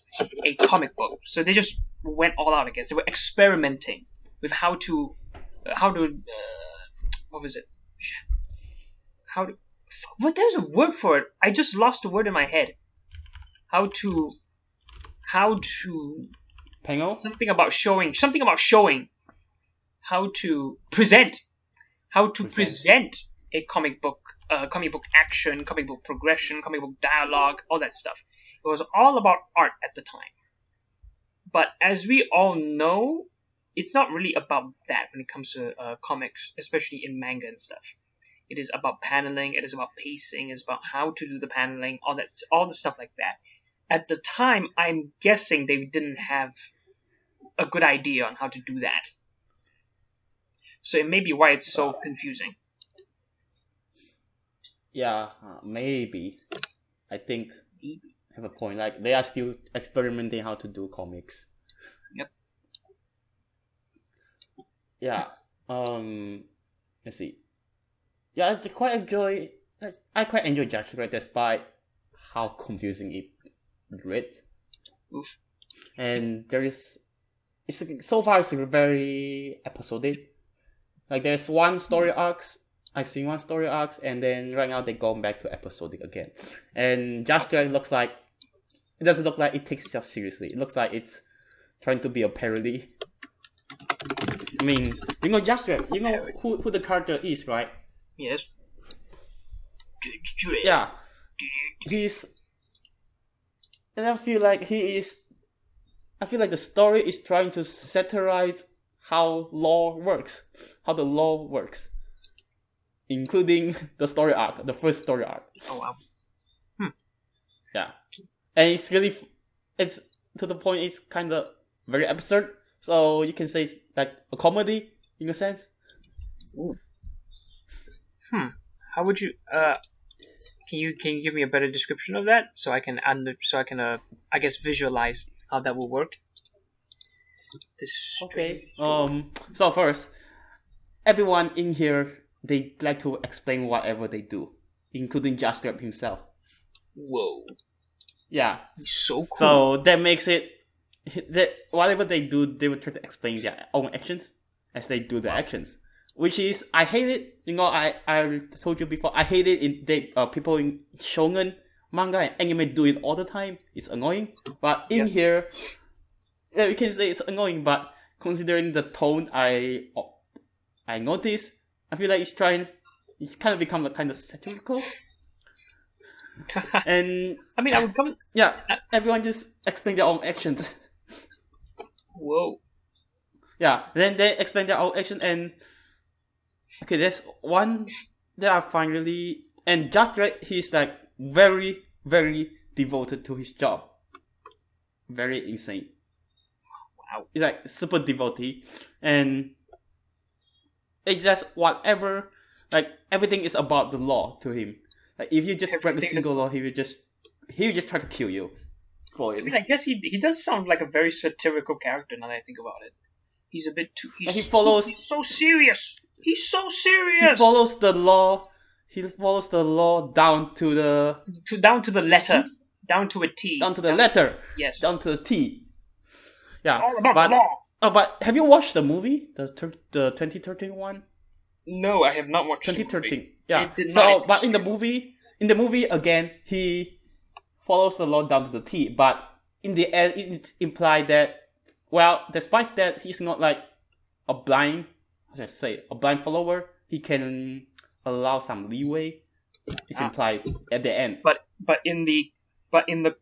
a comic book. So they just went all out, I guess. They were experimenting with how to what was it? What, there's a word for it. I just lost the word in my head. How to Penguin? something about showing how to present a comic book action, comic book progression, comic book dialogue, all that stuff. It was all about art at the time. But as we all know, it's not really about that when it comes to comics, especially in manga and stuff. It is about paneling, it is about pacing, it's about how to do the paneling, all the stuff like that. At the time, I'm guessing they didn't have a good idea on how to do that. So it may be why it's so confusing. Yeah, maybe. I think have a point. Like they are still experimenting how to do comics. Yep. Yeah. Let's see. Yeah, I quite enjoy Judge Dredd despite how confusing it read. Oof. And so far it's very episodic. Like there's one story arcs. I've seen one story arcs, and then right now they're going back to episodic again. And Judge Dredd it doesn't look like it takes itself seriously. It looks like it's trying to be a parody. I mean, you know Judge Dredd, you know who the character is, right? Yes. Yeah. And I feel like the story is trying to satirize how the law works, including the story arc, the first story arc. Oh wow. Yeah, and it's to the point. It's kind of very absurd. So you can say it's like a comedy in a sense. Ooh. How would you can you give me a better description of that so I can I guess visualize how that will work? This Okay. strange story. So first, everyone in here they like to explain whatever they do, including Just Rap himself. Whoa, Yeah. he's so cool. So that makes it that whatever they do, they will try to explain their own actions as they do the actions. Which is I hate it. You know, I told you before. I hate it in people in shonen manga and anime do it all the time. It's annoying. But in here, yeah, we can say it's annoying. But considering the tone, I noticed. I feel like it's kind of become a kind of satirical. And I mean, I would come. yeah, everyone just explain their own actions. Whoa. Yeah, then they explain their own action and okay, there's one that I find really and Judge Dredd, he's like very, very devoted to his job. Very insane. Wow. He's like super devotee and it's just whatever like everything is about the law to him. Like if you just break a Everything is- single law, he would just try to kill you for I it. mean, I guess he does sound like a very satirical character now that I think about it. He's a bit too. He follows- He's so serious. He's so He serious. follows the law. He follows the law down to the down to the letter, down to a T. down to the letter, Yes. down to the T. Yeah, All about but the law. oh, but have you watched the movie, the 2013 one? No, I have not watched. the movie. 2013. Yeah. It did not So, interest but in the me. movie again, he follows the law down to the T. But in the end, it's implied that, well, despite that, he's not like a blind, how should I say, a blind follower. He can allow some leeway. It's implied at the end. But in the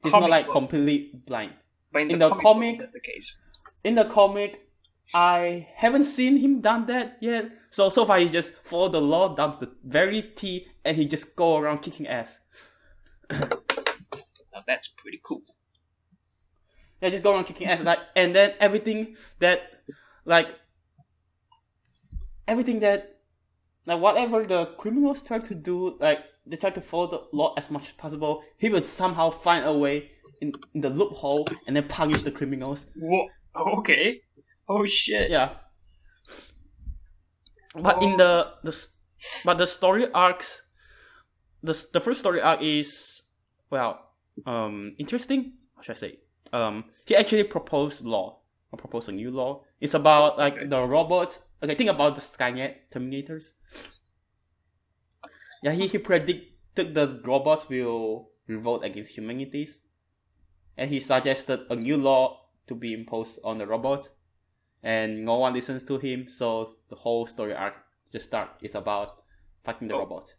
He's comic not like book, completely blind. but in in the, the comic, comic- book, is that the case? In the comic, I haven't seen him done that yet. So far he just follow the law down to the very T and he just go around kicking ass. Now that's pretty cool. Yeah, just go around kicking ass like and then everything that whatever the criminals try to do, like they try to follow the law as much as possible, he will somehow find a way in the loophole and then punish the criminals. Whoa. Okay. Oh shit. Yeah. But in the story arcs, the first story arc is interesting. How should I say? He actually proposed a new law. It's about like the robots. Okay, think about the Skynet Terminators. Yeah, he predicted the robots will revolt against humanities, and he suggested a new law to be imposed on the robots. And no one listens to him, so the whole story arc is about fighting the robots.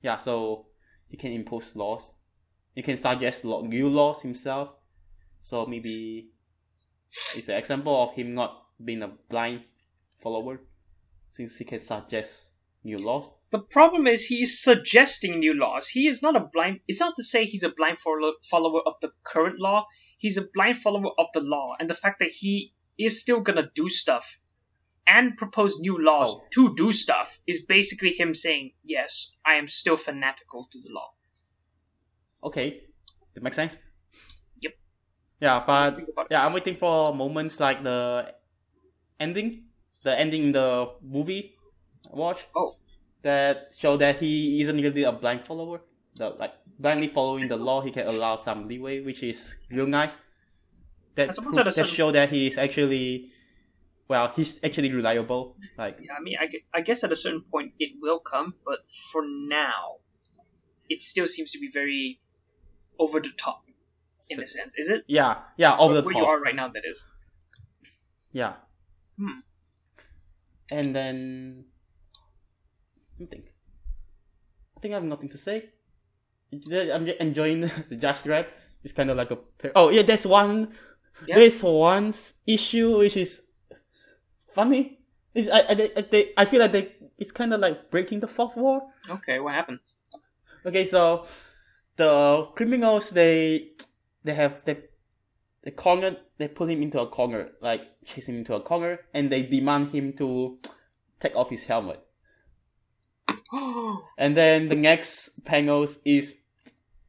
Yeah, so he can impose laws. He can suggest new laws himself. So maybe it's an example of him not being a blind follower, since he can suggest new laws. The problem is he's suggesting new laws. He is not a blind. It's not to say he's a blind follower of the current law. He's a blind follower of the law, and the fact that he is still gonna do stuff and propose new laws to do stuff is basically him saying, yes, I am still fanatical to the law. Okay, that makes sense. Yep. Yeah, but Think about it. yeah, I'm waiting for moments like the ending in the movie I watched. Oh. That show that he isn't really a blind follower. Blindly following the law, he can allow some leeway, which is real nice. I suppose at a certain- show that he's actually reliable. Like Yeah, I mean, I guess at a certain point it will come, but for now, it still seems to be very over the top in a sense. Is it? yeah, over the Where top. you are right now, that is. Yeah. Hmm. And then let me think. I think I have nothing to say. I'm just enjoying the Judge Dredd. It's kind of like a. Oh yeah, there's one. Yeah. There's one issue which is funny. I feel like it's kind of like breaking the fourth wall. Okay, what happened? Okay, so the criminals they They put him into a corner, like chase him into a corner, and they demand him to take off his helmet. And then the next panels is,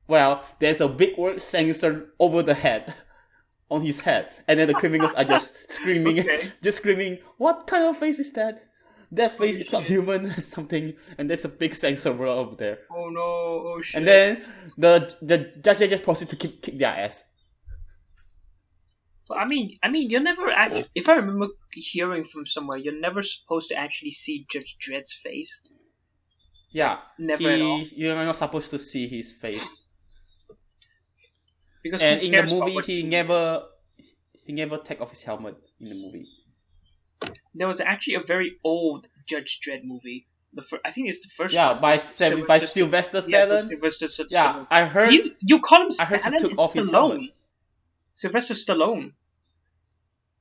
well, there's a big word sensor over the head, on his head, and then the criminals are just screaming, just screaming, what kind of face is that? That face is not human or something, and there's a big sensor over there. Oh no, oh shit. And then the judge just proceed to kick their ass. But I mean, you're never actually. If I remember hearing from somewhere, you're never supposed to actually see Judge Dredd's face. Yeah, never at all. You're not supposed to see his face. Because and in the movie, he never take off his helmet in the movie. There was actually a very old Judge Dredd movie. I think it's the first. Yeah, one. by Sylvester Stallone. Yeah, Sylvester Stallone. Yeah, I heard. You call him I heard he took off his Stallone. helmet. Sylvester Stallone.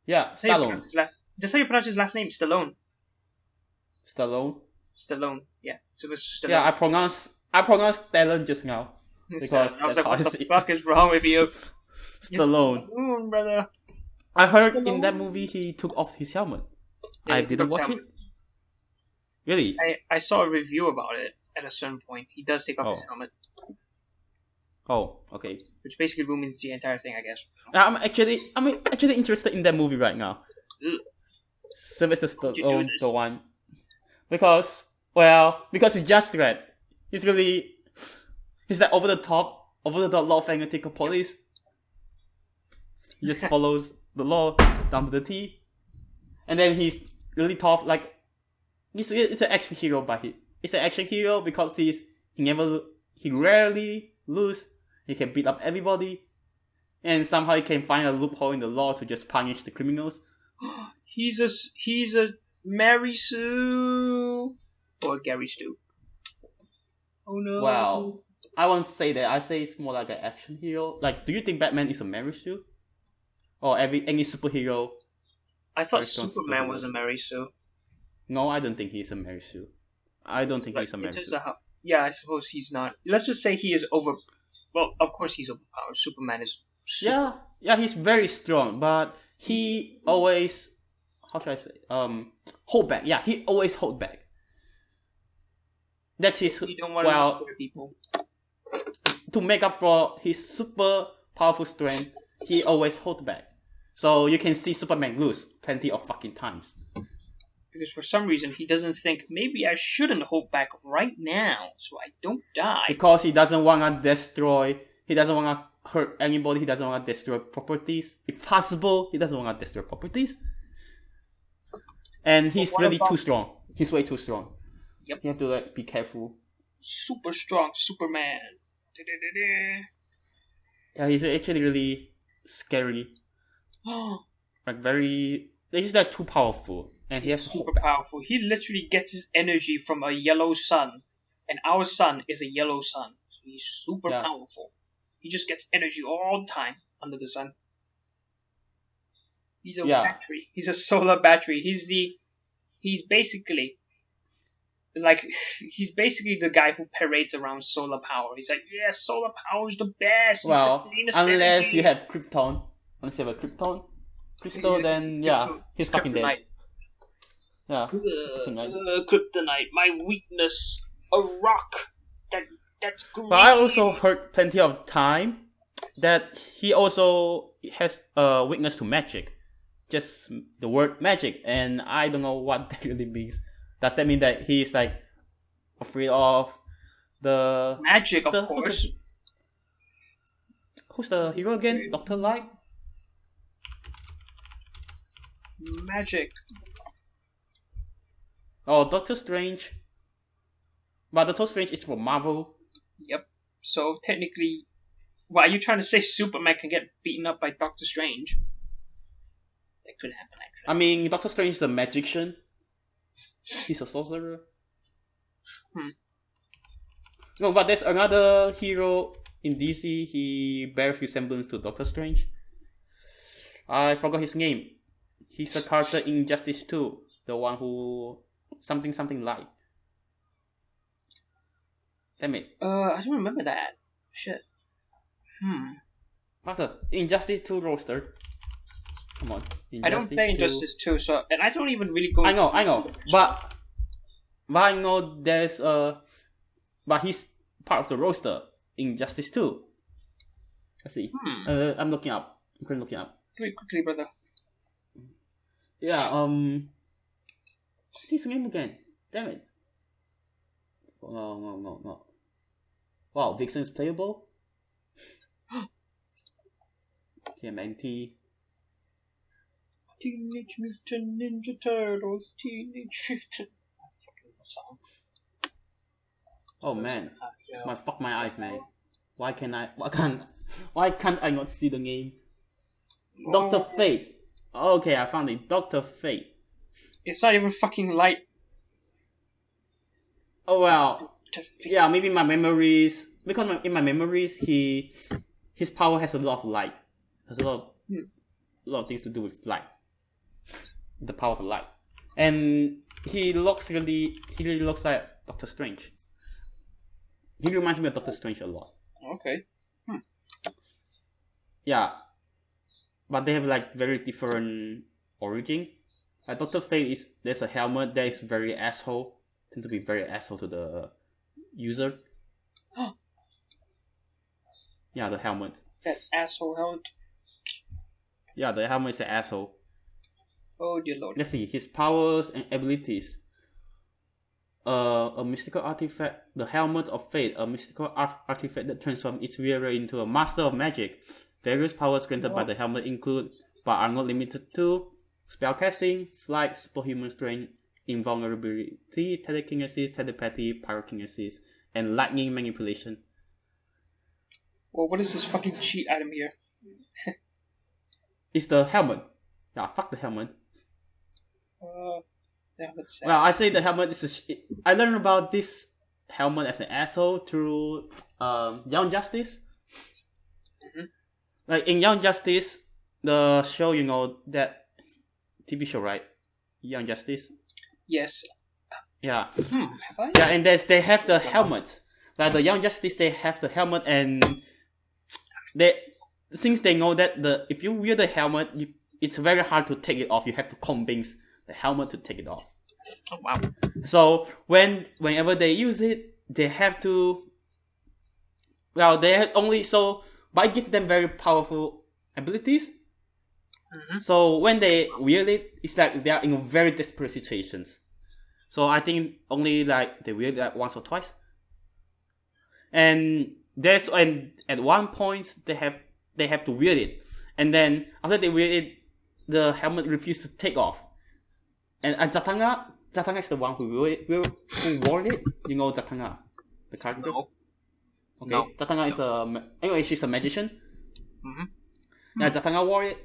Yeah, Stallone. That's how you pronounce his last name, Stallone. Stallone. Stallone. Yeah, Sylvester Stallone. Yeah, I pronounced Stallone just now. Because I was like, what the fuck is wrong with you? Stallone. Stallone, brother. I heard in that movie he took off his helmet. Yeah, I didn't watch it. Really? I saw a review about it at a certain point. He does take off his helmet. Oh, okay. Which basically ruins the entire thing, I guess. I'm actually interested in that movie right now. Sylvester Stallone, the one. Because it's just Dredd. He's like over the top law fanatic police. He just follows the law down to the T. And then he's really tough, like it's an action hero, but it's an action hero because he rarely lose. He can beat up everybody, and somehow he can find a loophole in the law to just punish the criminals. He's a Mary Sue or Gary Stu. Oh no. Well, I won't say that. I say it's more like an action hero. Like, do you think Batman is a Mary Sue? Or any superhero? I thought Superman was a Mary Sue. No, I don't think he's a Mary Sue. I don't think he's a Mary Sue. Yeah, I suppose he's not. Let's just say he is over. Well, of course he's overpowered. Superman is. Yeah, he's very strong, but he always, how should I say, hold back. Yeah, he always hold back. That's his. You don't want to destroy people. To make up for his super powerful strength, he always hold back. So you can see Superman lose plenty of fucking times. Because for some reason he doesn't think, maybe I shouldn't hold back right now so I don't die. Because he doesn't want to destroy, he doesn't want to hurt anybody, he doesn't want to destroy properties. If possible, he doesn't want to destroy properties. And he's really too strong. He's way too strong. Yep. You have to be careful. Super strong Superman. Yeah, he's actually really scary. He's like too powerful. And he's super powerful. He literally gets his energy from a yellow sun. And our sun is a yellow sun. So he's super powerful. He just gets energy all the time under the sun. He's a battery. He's a solar battery. He's basically the guy who parades around solar power. He's like, yeah, solar power is the best. Well, it's the cleanest unless energy. you have Krypton. Unless you have a Krypton crystal, then he's fucking dead. Yeah. Kryptonite, my weakness. A rock. That's great. But I also heard plenty of time that he also has a weakness to magic. Just the word magic, and I don't know what that really means. Does that mean that he's like afraid of the magic? Of course. Who's the hero again? Dr. Light? Magic. Oh, Doctor Strange. But Doctor Strange is for Marvel. Yep. So technically, are you trying to say Superman can get beaten up by Doctor Strange? That could happen, actually. I mean, Doctor Strange is a magician. He's a sorcerer. No, but there's another hero in DC. He bears resemblance to Doctor Strange. I forgot his name. He's a character in Injustice 2. The one who... Something light. Damn it. I don't remember that. Shit. Faster. Injustice 2 roster. Come on. I don't play Injustice 2, so and I don't even really go. I know, but I know there's but he's part of the roster in Injustice 2. Let's see. I'm looking up. I'm currently looking up. Do it quickly, brother. Yeah. What's his name again? Damn it. No. Wow, Vixen is playable. TMNT. Teenage Mutant Ninja Turtles. Teenage Mutant. Fucking song. Oh man, fuck my eyes, man. Why can't I not see the name? Dr. Fate. Okay, I found it. Dr. Fate. It's not even fucking light. Oh well. Yeah, maybe my memories. Because in my memories, his power has a lot of light. Has a lot of things to do with light. The power of light, and he really looks like Doctor Strange. He reminds me of Doctor Strange a lot. Okay. Yeah, but they have like very different origin. Like Doctor Fate there's a helmet that is very asshole. Tend to be very asshole to the user. Yeah, the helmet. That asshole helmet. Yeah, the helmet is an asshole. Oh dear lord. Let's see his powers and abilities. A mystical artifact, the Helmet of Fate, a mystical artifact that transforms its wearer into a master of magic. Various powers granted by the helmet include, but are not limited to, spellcasting, flight, superhuman strength, invulnerability, telekinesis, telepathy, pyrokinesis, and lightning manipulation. Well, what is this fucking cheat item here? It's the helmet. Yeah, fuck the helmet. Yeah, that's sad. Well, I say the helmet is I learned about this helmet as an asshole through Young Justice. Mm-hmm. Like in Young Justice, the show, that TV show, right? Young Justice. Yes. Yeah. Have I? Yeah, and they have the helmet. Like the Young Justice, they have the helmet, and since they know that if you wear the helmet, it's very hard to take it off. You have to convince the helmet to take it off. Oh wow. So whenever they use it, they have to. Well, but it gives them very powerful abilities. Mm-hmm. So when they wield it, it's like they are in very desperate situations. So I think only like they wield it like once or twice. And at one point they have to wield it, and then after they wield it, the helmet refuses to take off. And Zatanga is the one who wore it. You know Zatanga, the character. No. Okay, No. Zatanga is she's a magician. Mm-hmm. Yeah, Zatanga wore it,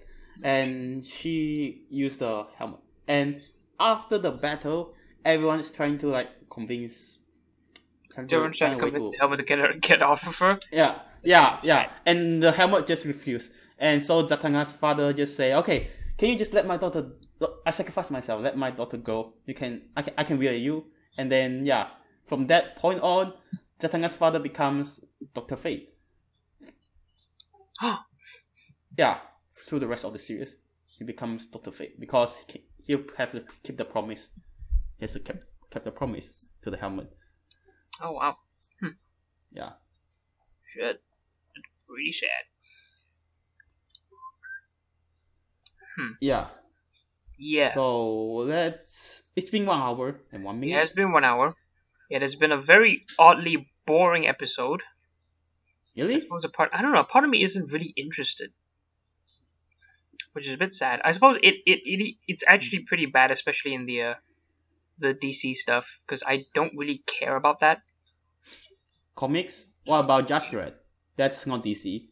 and she used the helmet. And after the battle, everyone is trying to like convince. Everyone's trying to convince the helmet to get off of her. Yeah. And the helmet just refused. And so Zatanga's father just say, "Okay, can you just let my daughter? I sacrifice myself. Let my daughter go. I can wear you." And then from that point on, Zatanga's father becomes Dr. Fate. Yeah, through the rest of the series, he becomes Dr. Fate because he'll have to keep the promise. He has to keep the promise to the helmet. Oh wow. Yeah. Shit. Really sad. Yeah. Yeah. So it's been 1 hour and 1 minute. It has been 1 hour. It has been a very oddly boring episode. Really? I suppose part of me isn't really interested, which is a bit sad. I suppose it's actually pretty bad, especially in the DC stuff, because I don't really care about that. Comics? What about Judge Dredd? That's not DC.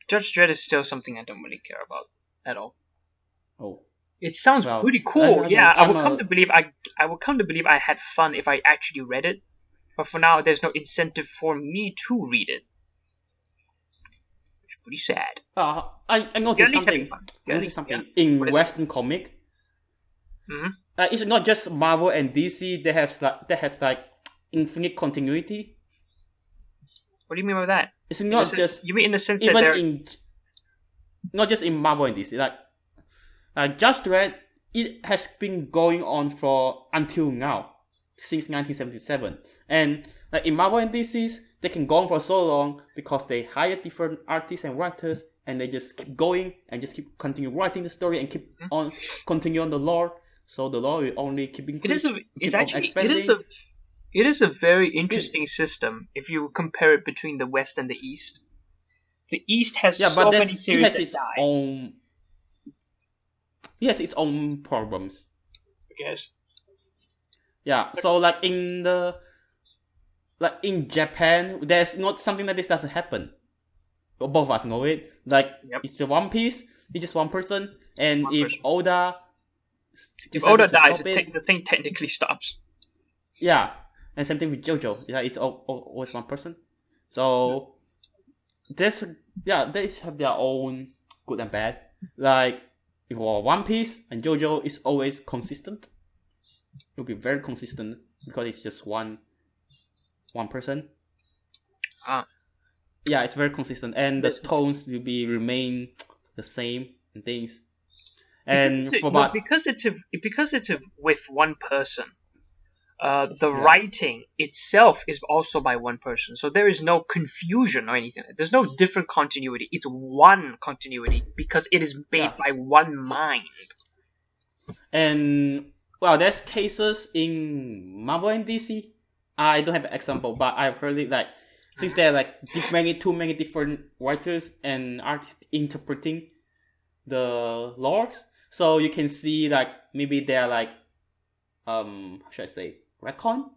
Judge Dredd is still something I don't really care about at all. Oh. It sounds pretty cool. I will come to believe I had fun if I actually read it. But for now, there's no incentive for me to read it. It's pretty sad. I noticed something. In Western comic. Mm-hmm. It's not just Marvel and DC. That has like infinite continuity. What do you mean by that? It's not just you mean in the sense that even they're not just in Marvel and DC. Like Just Red, it has been going on for until now, since 1977, and like in Marvel and DC's, they can go on for so long because they hire different artists and writers, and they just keep going and just continue writing the story and keep on continue on the lore. So the lore will only keep increasing. It is a very interesting system if you compare it between the West and the East. The East has so many series that die. It has its own problems. I guess. Yeah, so like in Japan, there's not something like this doesn't happen. Both of us know it. Like it's the One Piece, it's just one person, and if Oda dies, the thing technically stops. Yeah, and same thing with JoJo. Yeah, it's always one person. So they have their own good and bad. Like if One Piece and JoJo is always consistent, it'll be very consistent because it's just one person. Yeah, it's very consistent, and the tones will remain the same and things. And because it's with one person, the writing itself is also by one person, so there is no confusion or anything. There's no different continuity. It's one continuity because it is made by one mind. And well, there's cases in Marvel and DC. I don't have an example, but I've heard it like since there are like too many different writers and artists interpreting the lore, so you can see like maybe they're like how should I say retcon?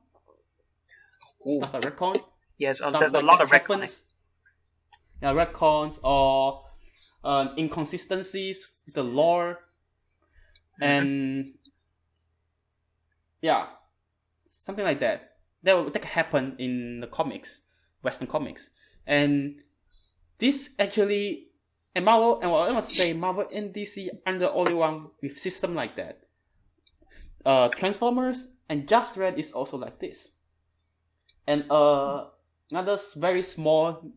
Stuff like retcon. Yes, there's a lot of retcons. Yeah, retcons or inconsistencies with the lore, and yeah, something like that. That can happen in the comics, Western comics, and this actually, and Marvel, and I must say, Marvel and DC are the only one with system like that. Transformers and Just Red is also like this, and another very small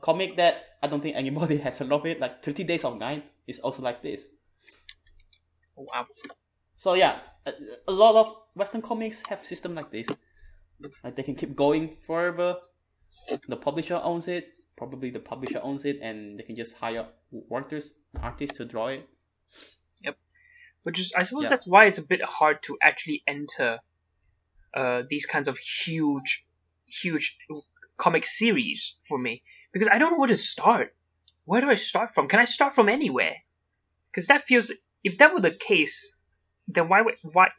comic that I don't think anybody has heard of it, like 30 Days of Night, is also like this. Wow. So yeah, a lot of Western comics have system like this. Like they can keep going forever. The publisher owns it. Probably the publisher owns it, and they can just hire artists to draw it. Yep. Which is, I suppose, that's why it's a bit hard to actually enter these kinds of huge comic series for me, because I don't know where to start. Where do I start from? Can I start from anywhere? Because that feels, if that were the case, then why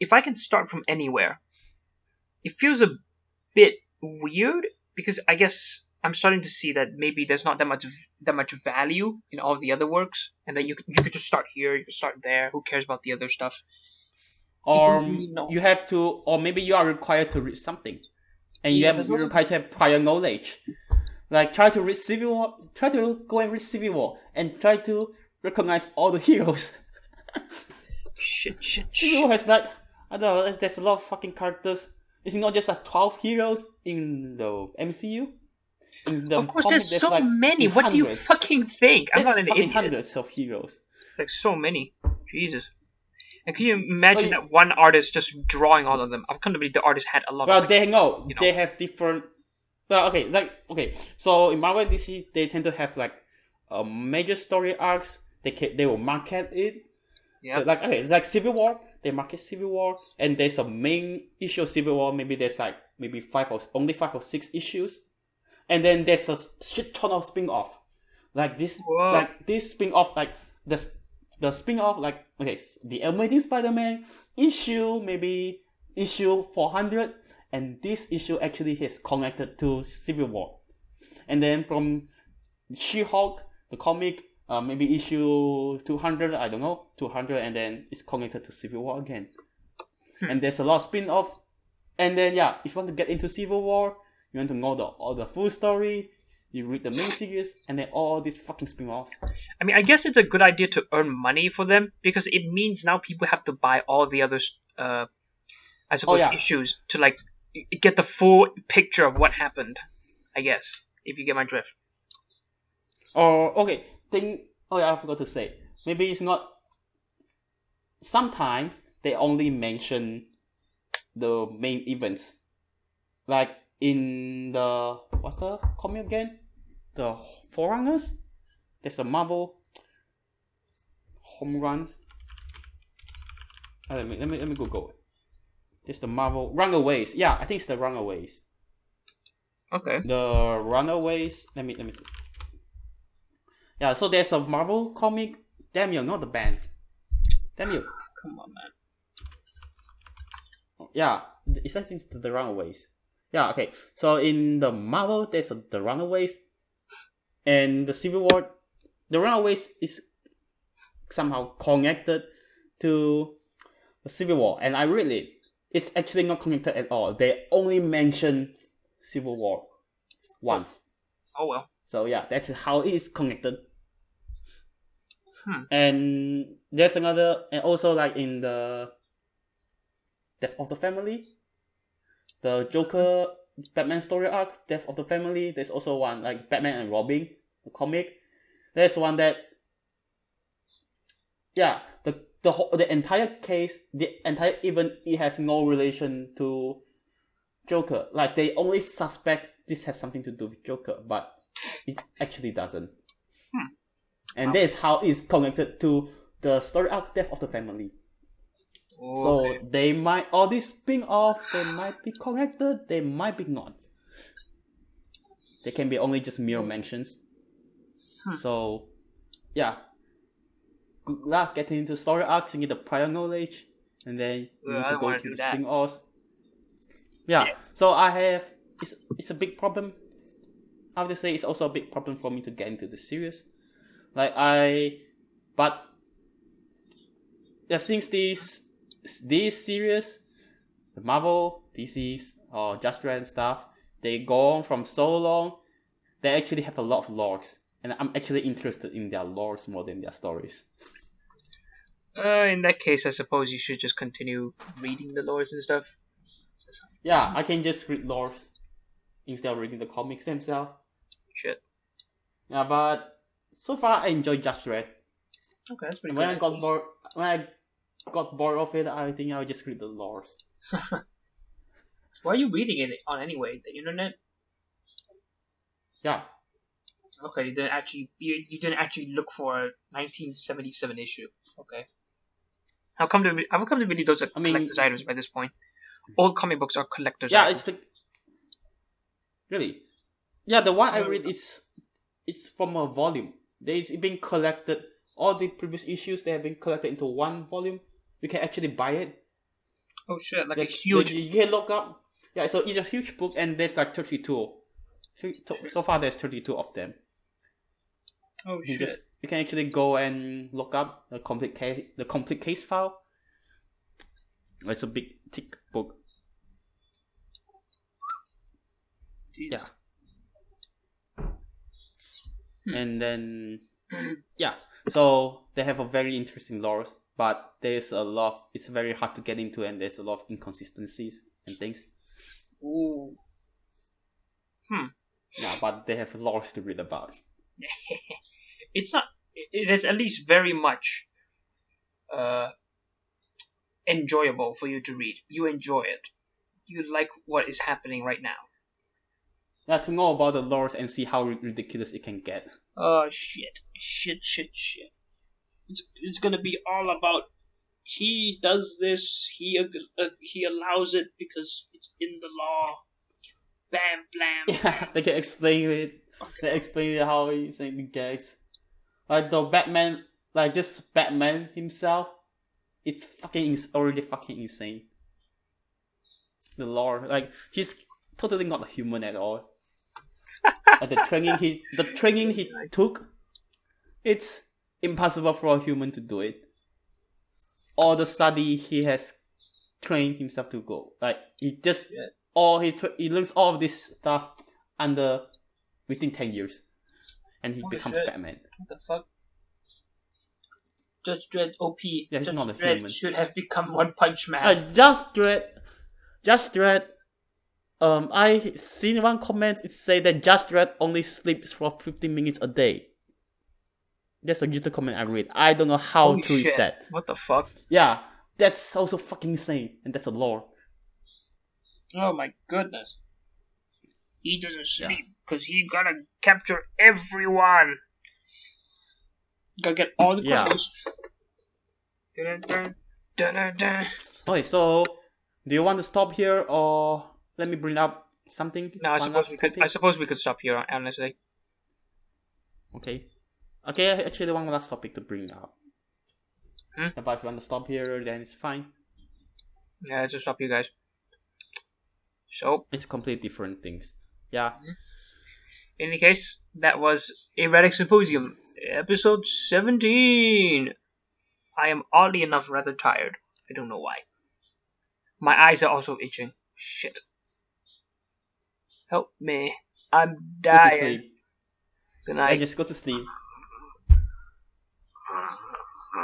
if I can start from anywhere, it feels a bit weird, because I guess I'm starting to see that maybe there's not that much value in all of the other works, and that you could just start here, you could start there. Who cares about the other stuff? Or you have to, or maybe you are required to read something, and you're required to have prior knowledge. Like try to read Civil War, try to go and read Civil War, and try to recognize all the heroes. Shit. Civil War has like, I don't know, there's a lot of fucking characters. It's not just like 12 heroes in the MCU. Of course, there's so like many. What do you fucking think? I'm not an idiot. Hundreds of heroes. It's like so many. Jesus. And can you imagine that one artist just drawing all of them? I can't believe the artist had a lot of... Well, they have different... Well, okay. So in Marvel and DC, they tend to have like major story arcs. They will market it. Yeah. Like Civil War, they market Civil War, and there's a main issue of Civil War. Maybe there's like only 5 or 6 issues, and then there's a shit ton of spin-off. Like this spin-off, like the spin-off, like the Amazing Spider-Man issue 400, and this issue actually is connected to Civil War, and then from She-Hulk, the comic. Maybe issue 200, I don't know, 200, and then it's connected to Civil War again. And there's a lot of spin-off. And then, if you want to get into Civil War, you want to know all the full story, you read the main series, and then all this fucking spin-off. I mean, I guess it's a good idea to earn money for them, because it means now people have to buy all the other, issues to, like, get the full picture of what happened, I guess. If you get my drift. Or okay, oh yeah, I forgot to say. Maybe it's not. Sometimes they only mention the main events, like in the what's the comic again? The Forerunners. There's the Marvel Home Runs. Let me Google it. There's the Marvel Runaways. Yeah, I think it's the Runaways. Okay. The Runaways. Let me. Yeah, so there's a Marvel comic. Damn you, not the band. Damn you. Come on, man. Yeah, it's I think the Runaways. Yeah, okay. So in the Marvel, there's the Runaways, and the Civil War. The Runaways is somehow connected to the Civil War, and I read it. It's actually not connected at all. They only mention Civil War once. Oh well. So yeah, that's how it is connected. And there's another, and also like in the Death of the Family, the Joker Batman story arc, Death of the Family. There's also one like Batman and Robin, the comic. There's one that, yeah, the entire case, the entire event, it has no relation to Joker. Like they only suspect this has something to do with Joker, but it actually doesn't. And that is how it's connected to the story arc Death of the Family. Okay. So they might, all these spin-offs, they might be connected, they might be not. They can be only just mere mentions. So, yeah. Good luck getting into story arcs, you need the prior knowledge, and then you need to go to the spin-offs. Yeah, so I have, it's a big problem. I have to say it's also a big problem for me to get into the series. But since these series, the Marvel, DC's, or Just Red and stuff, they go on from so long, they actually have a lot of lores, and I'm actually interested in their lores more than their stories. In that case, I suppose you should just continue reading the lores and stuff. Yeah, I can just read lores instead of reading the comics themselves. Shit. Yeah, but so far I enjoyed Just Red. Okay, that's pretty good. When I got bored of it, I think I'll just read the lores. Why are you reading it on anyway? The internet? Yeah. Okay, you didn't actually look for a 1977 issue. Okay. How come to really those are collector's items by this point? Old comic books are collector's items. Yeah, really. Yeah, the one I read it's from a volume. It's been collected. All the previous issues, they have been collected into one volume. You can actually buy it. Oh shit! Like a huge. You can look up. Yeah, so it's a huge book, and there's like 32. So far, there's 32 of them. Oh shit! You can actually go and look up the complete case file. It's a big thick book. Jeez. Yeah. And then, yeah. So they have a very interesting lore, but it's very hard to get into, and there's a lot of inconsistencies and things. Ooh. Yeah, but they have lore to read about. It is at least very much enjoyable for you to read. You enjoy it. You like what is happening right now. Yeah, to know about the lore and see how ridiculous it can get. Oh, shit. It's gonna be all about he does this, he allows it because it's in the law. Bam, blam. Yeah, they can explain it. Okay. They explain how he's saying the gags. Like the Batman, like just Batman himself, it's already fucking insane. The lore, like he's totally not a human at all. The training he took, it's impossible for a human to do it. All the study he has trained himself to go, like he just he learns all of this stuff within 10 years, and he becomes Batman. What the fuck? Judge Dredd OP. Yeah, he's Judge not a Dredd human. Should have become One Punch Man. Just Dredd. I seen one comment. It say that Just Red only sleeps for 15 minutes a day. That's a YouTube comment I read. I don't know how Holy true is shit! that. What the fuck? Yeah, that's also fucking insane, and that's a lore. Oh my goodness! He doesn't Yeah. sleep because he gotta capture everyone. Gotta get all the Yeah. crystals. Dun-dun-dun. Okay, so do you want to stop here, or let me bring up something? No, I One suppose last we could. topic? I suppose we could stop here, honestly. Okay. Okay, I actually one last topic to bring up. Hmm? But if you want to stop here, then it's fine. Yeah, just stop you guys. So, It's completely different things. Yeah. in any case, that was Erratic Symposium, episode 17. I am oddly enough rather tired. I don't know why. My eyes are also itching. Shit. Help me. I'm Go to dying. sleep. Good Yeah, night. just go to sleep.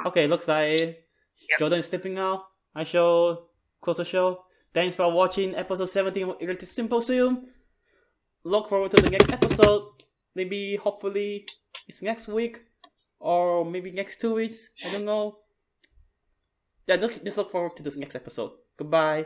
Okay, looks like Jordan is sleeping now. I shall close the show. Thanks for watching episode 17 of Erratic Symposium. Look forward to the next episode. Maybe, hopefully, it's next week. Or maybe next 2 weeks. I don't know. Yeah, just look forward to the next episode. Goodbye.